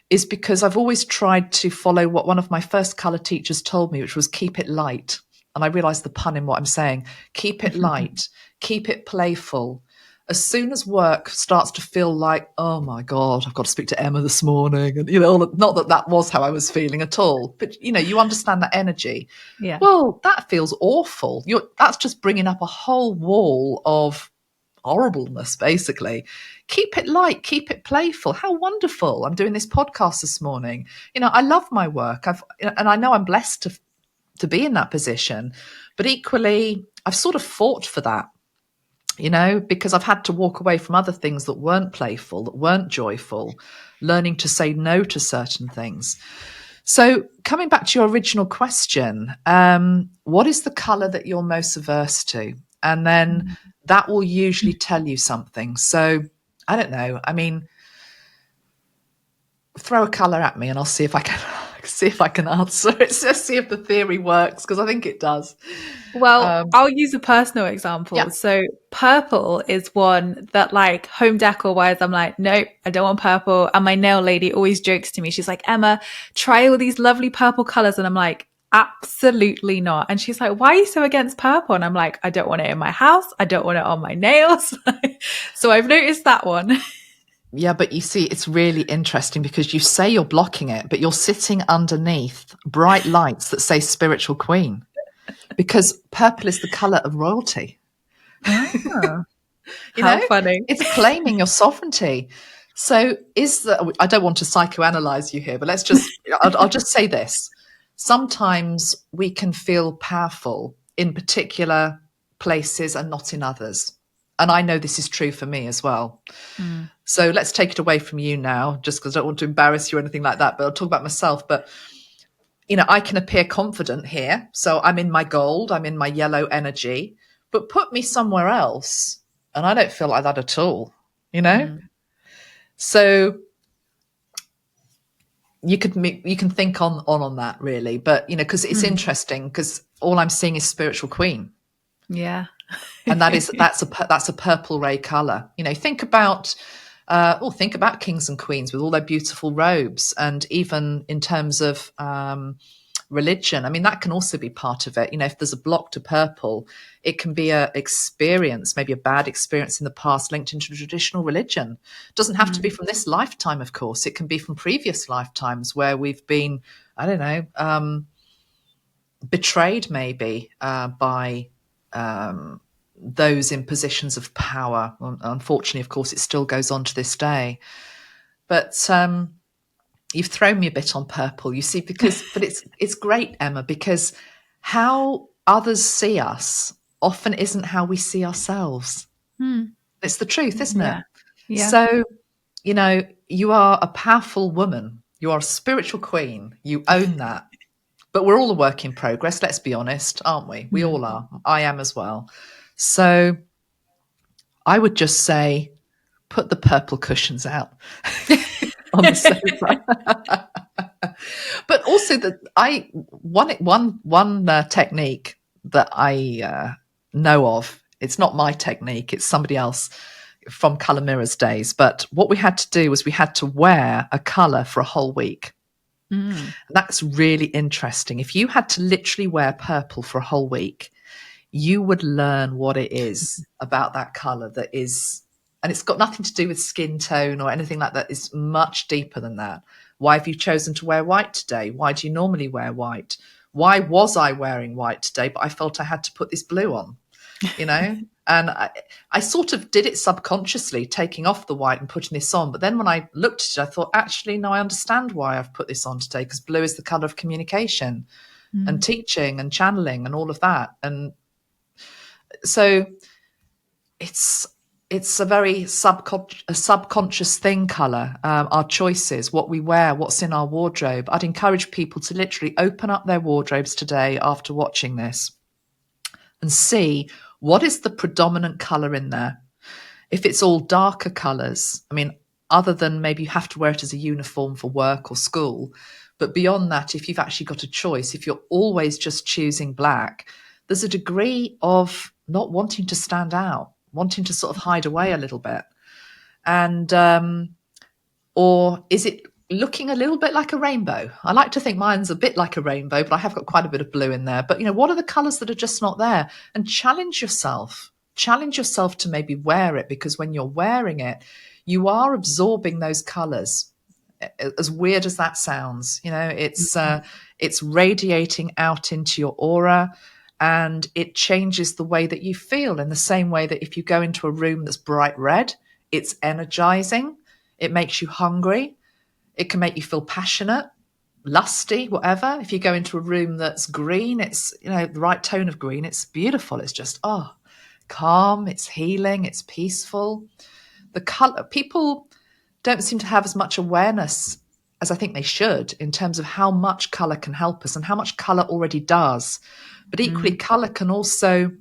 is because I've always tried to follow what one of my first color teachers told me, which was keep it light. And I realized the pun in what I'm saying. Keep it light, keep it playful. As soon as work starts to feel like, oh my God, I've got to speak to Emma this morning. And, you know, not that that was how I was feeling at all, but, you know, you understand that energy. Yeah. Well, that feels awful. That's just bringing up a whole wall of horribleness, basically. Keep it light, keep it playful. How wonderful. I'm doing this podcast this morning. You know, I love my work. And I know I'm blessed to be in that position, but equally I've sort of fought for that, you know, because I've had to walk away from other things that weren't playful, that weren't joyful, learning to say no to certain things. So coming back to your original question, what is the color that you're most averse to? And then that will usually tell you something. So I don't know. I mean, throw a color at me and I'll see if I can see if I can answer it. Just see if the theory works, because I think it does. Well, I'll use a personal example. Yeah. So purple is one that like home decor wise, I'm like, nope, I don't want purple. And my nail lady always jokes to me. She's like, Emma, try all these lovely purple colors. And I'm like, absolutely not. And she's like, why are you so against purple? And I'm like, I don't want it in my house. I don't want it on my nails. So I've noticed that one. Yeah, but you see, it's really interesting because you say you're blocking it, but you're sitting underneath bright lights that say spiritual queen, because purple is the color of royalty. Ah, You how know, funny. it's claiming your sovereignty. So I don't want to psychoanalyze you here, but I'll just say this. Sometimes we can feel powerful in particular places and not in others. And I know this is true for me as well. Mm. So let's take it away from you now, just because I don't want to embarrass you or anything like that, but I'll talk about myself. But, I can appear confident here. So I'm in my gold, I'm in my yellow energy, but put me somewhere else and I don't feel like that at all, you know? Mm. So you can think on that really, but because it's Mm. interesting, because all I'm seeing is spiritual queen. Yeah. And that's a purple ray color. Think about think about kings and queens with all their beautiful robes, and even in terms of religion. I mean, that can also be part of it. If there's a block to purple, it can be a experience, maybe a bad experience in the past linked into traditional religion. It doesn't have to be from this lifetime, of course. It can be from previous lifetimes where we've been, I don't know, betrayed maybe by those in positions of power. Unfortunately, of course, it still goes on to this day. But you've thrown me a bit on purple, you see, but it's great, Emma, because how others see us often isn't how we see ourselves. Mm. It's the truth, isn't it? Yeah. Yeah. So, you are a powerful woman. You are a spiritual queen. You own that. But we're all a work in progress, let's be honest, aren't we? We all are. I am as well. So I would just say, put the purple cushions out on the sofa. But also one technique that I know of. It's not my technique; it's somebody else from Colour Mirrors days. But what we had to do was we had to wear a colour for a whole week. Mm. That's really interesting. If you had to literally wear purple for a whole week, you would learn what it is about that color that is, and it's got nothing to do with skin tone or anything like that. It's much deeper than that. Why have you chosen to wear white today? Why do you normally wear white? Why was I wearing white today, but I felt I had to put this blue on, And I sort of did it subconsciously, taking off the white and putting this on. But then when I looked at it, I thought, actually, no, I understand why I've put this on today, because blue is the color of communication and teaching and channeling and all of that. And so it's a very subconscious thing, color, our choices, what we wear, what's in our wardrobe. I'd encourage people to literally open up their wardrobes today after watching this and see what is the predominant color in there. If it's all darker colors, I mean, other than maybe you have to wear it as a uniform for work or school, but beyond that, if you've actually got a choice, if you're always just choosing black, there's a degree of not wanting to stand out, wanting to sort of hide away a little bit. And, or is it looking a little bit like a rainbow? I like to think mine's a bit like a rainbow, but I have got quite a bit of blue in there. But, what are the colors that are just not there? And challenge yourself to maybe wear it, because when you're wearing it, you are absorbing those colors. As weird as that sounds, it's radiating out into your aura, and it changes the way that you feel, in the same way that if you go into a room that's bright red, it's energizing. It makes you hungry. It can make you feel passionate, lusty, whatever. If you go into a room that's green, it's, the right tone of green. It's beautiful. It's just, calm. It's healing. It's peaceful. The color, people don't seem to have as much awareness as I think they should, in terms of how much colour can help us and how much colour already does. But equally, colour can also,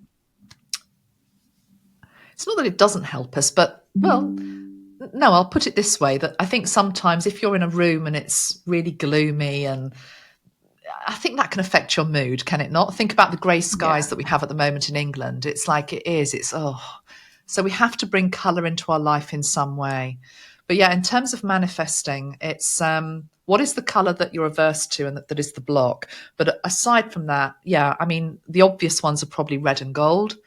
it's not that it doesn't help us, but, well, no, I'll put it this way, that I think sometimes if you're in a room and it's really gloomy, and I think that can affect your mood, can it not? Think about the grey skies that we have at the moment in England. It's like it is. It's, oh. So we have to bring colour into our life in some way. But yeah, in terms of manifesting, it's what is the colour that you're averse to and that is the block? But aside from that, yeah, I mean, the obvious ones are probably red and gold.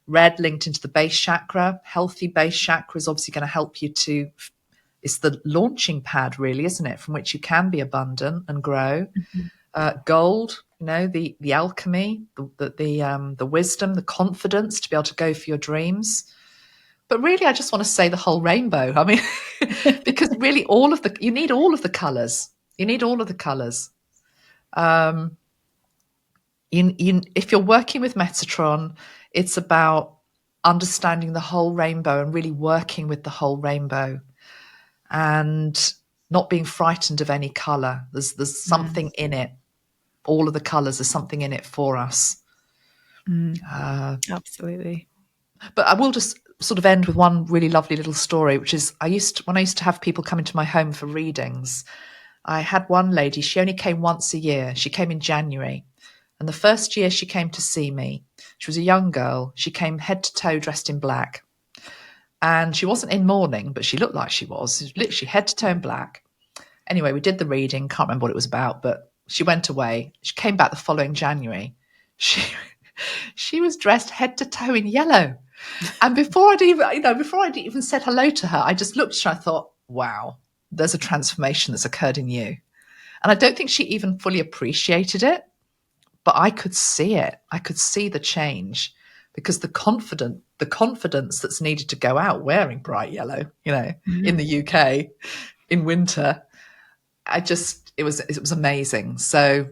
Red linked into the base chakra. Healthy base chakra is obviously going to help you to, it's the launching pad really, isn't it? From which you can be abundant and grow. Gold, you know, the alchemy, the wisdom, the confidence to be able to go for your dreams. But really, I just want to say the whole rainbow. I mean, because really you need all of the colours. You need all of the colours. If you're working with Metatron, it's about understanding the whole rainbow and really working with the whole rainbow and not being frightened of any colour. There's something in it. All of the colours, there's something in it for us. Absolutely. But I will just sort of end with one really lovely little story, which is when I used to have people come into my home for readings, I had one lady, she only came once a year. She came in January. And the first year she came to see me, she was a young girl. She came head to toe dressed in black. And she wasn't in mourning, but she looked like she was. She was literally head to toe in black. Anyway, we did the reading. Can't remember what it was about, but she went away. She came back the following January. She was dressed head to toe in yellow. And before I'd even said hello to her, I just looked at her and I thought, wow, there's a transformation that's occurred in you. And I don't think she even fully appreciated it, but I could see it. I could see the change because the confidence that's needed to go out wearing bright yellow, in the UK in winter, it was amazing. So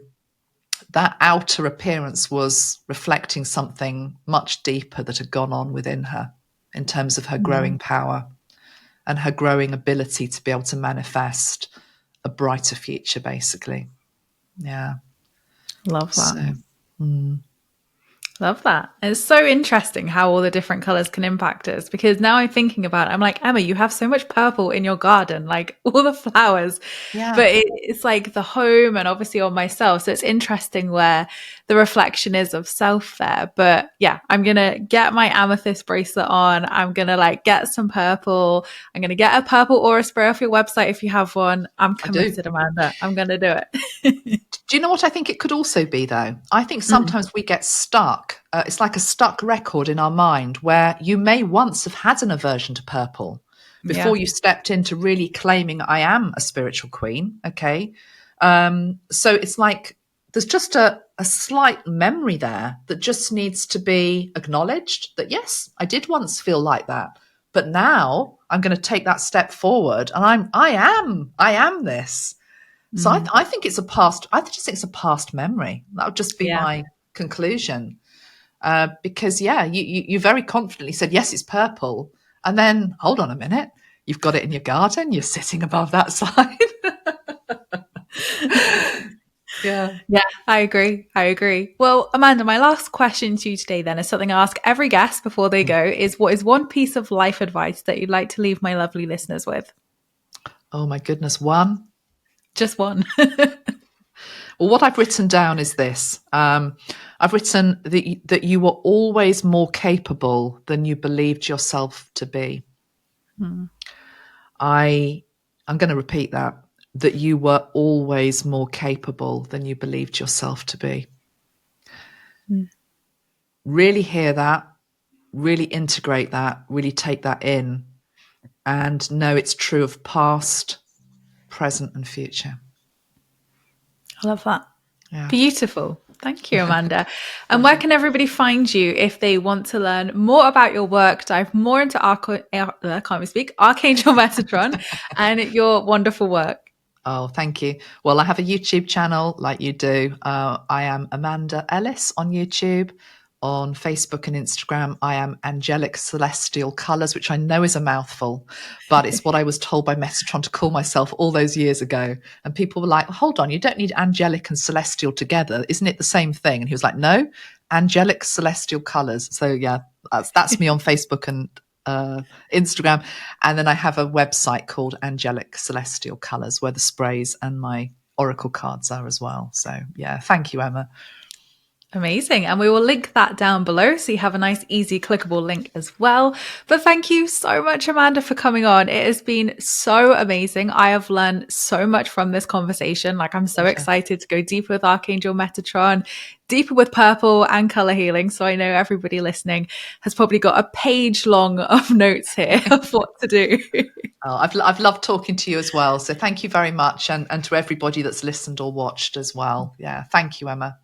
that outer appearance was reflecting something much deeper that had gone on within her in terms of her growing power and her growing ability to be able to manifest a brighter future, basically. Yeah. Love that. Love that. It's so interesting how all the different colors can impact us, because now I'm thinking about it, I'm like, Emma, you have so much purple in your garden, like all the flowers. Yeah. But it's like the home and obviously on myself. So it's interesting where the reflection is of self there. But yeah, I'm going to get my amethyst bracelet on. I'm going to get some purple. I'm going to get a purple aura spray off your website if you have one. I'm committed, Amanda. I'm going to do it. Do you know what I think it could also be, though? I think sometimes we get stuck. It's like a stuck record in our mind where you may once have had an aversion to purple before you stepped into really claiming I am a spiritual queen. Okay. So it's like there's just a slight memory there that just needs to be acknowledged that, yes, I did once feel like that. But now I'm going to take that step forward and I am this. So I think it's I just think it's a past memory. That would just be my conclusion. Because, you very confidently said, yes, it's purple. And then, hold on a minute, you've got it in your garden. You're sitting above that sign. Yeah, I agree. Well, Amanda, my last question to you today then is something I ask every guest before they go is, what is one piece of life advice that you'd like to leave my lovely listeners with? Oh, my goodness. One? Just one. Well, what I've written down is this. I've written that you were always more capable than you believed yourself to be. I'm going to repeat that you were always more capable than you believed yourself to be. Really hear that, really integrate that, really take that in, and know it's true of past, present, and future. I love that. Yeah. Beautiful. Thank you, Amanda. And where can everybody find you if they want to learn more about your work, dive more into Archangel Metatron and your wonderful work? Oh, thank you. Well, I have a YouTube channel like you do. I am Amanda Ellis on YouTube. On Facebook and Instagram, I am Angelic Celestial Colours, which I know is a mouthful, but it's what I was told by Metatron to call myself all those years ago. And people were like, well, hold on, you don't need angelic and celestial together. Isn't it the same thing? And he was like, no, Angelic Celestial Colours. So yeah, that's me on Facebook and Instagram. And then I have a website called Angelic Celestial Colours, where the sprays and my oracle cards are as well. So yeah, thank you, Emma. Amazing. And we will link that down below so you have a nice, easy, clickable link as well. But thank you so much, Amanda, for coming on. It has been so amazing. I have learned so much from this conversation. Like, I'm so excited to go deeper with Archangel Metatron, deeper with purple and color healing. So I know everybody listening has probably got a page long of notes here of what to do. Oh, I've loved talking to you as well. So thank you very much. And to everybody that's listened or watched as well. Yeah. Thank you, Emma.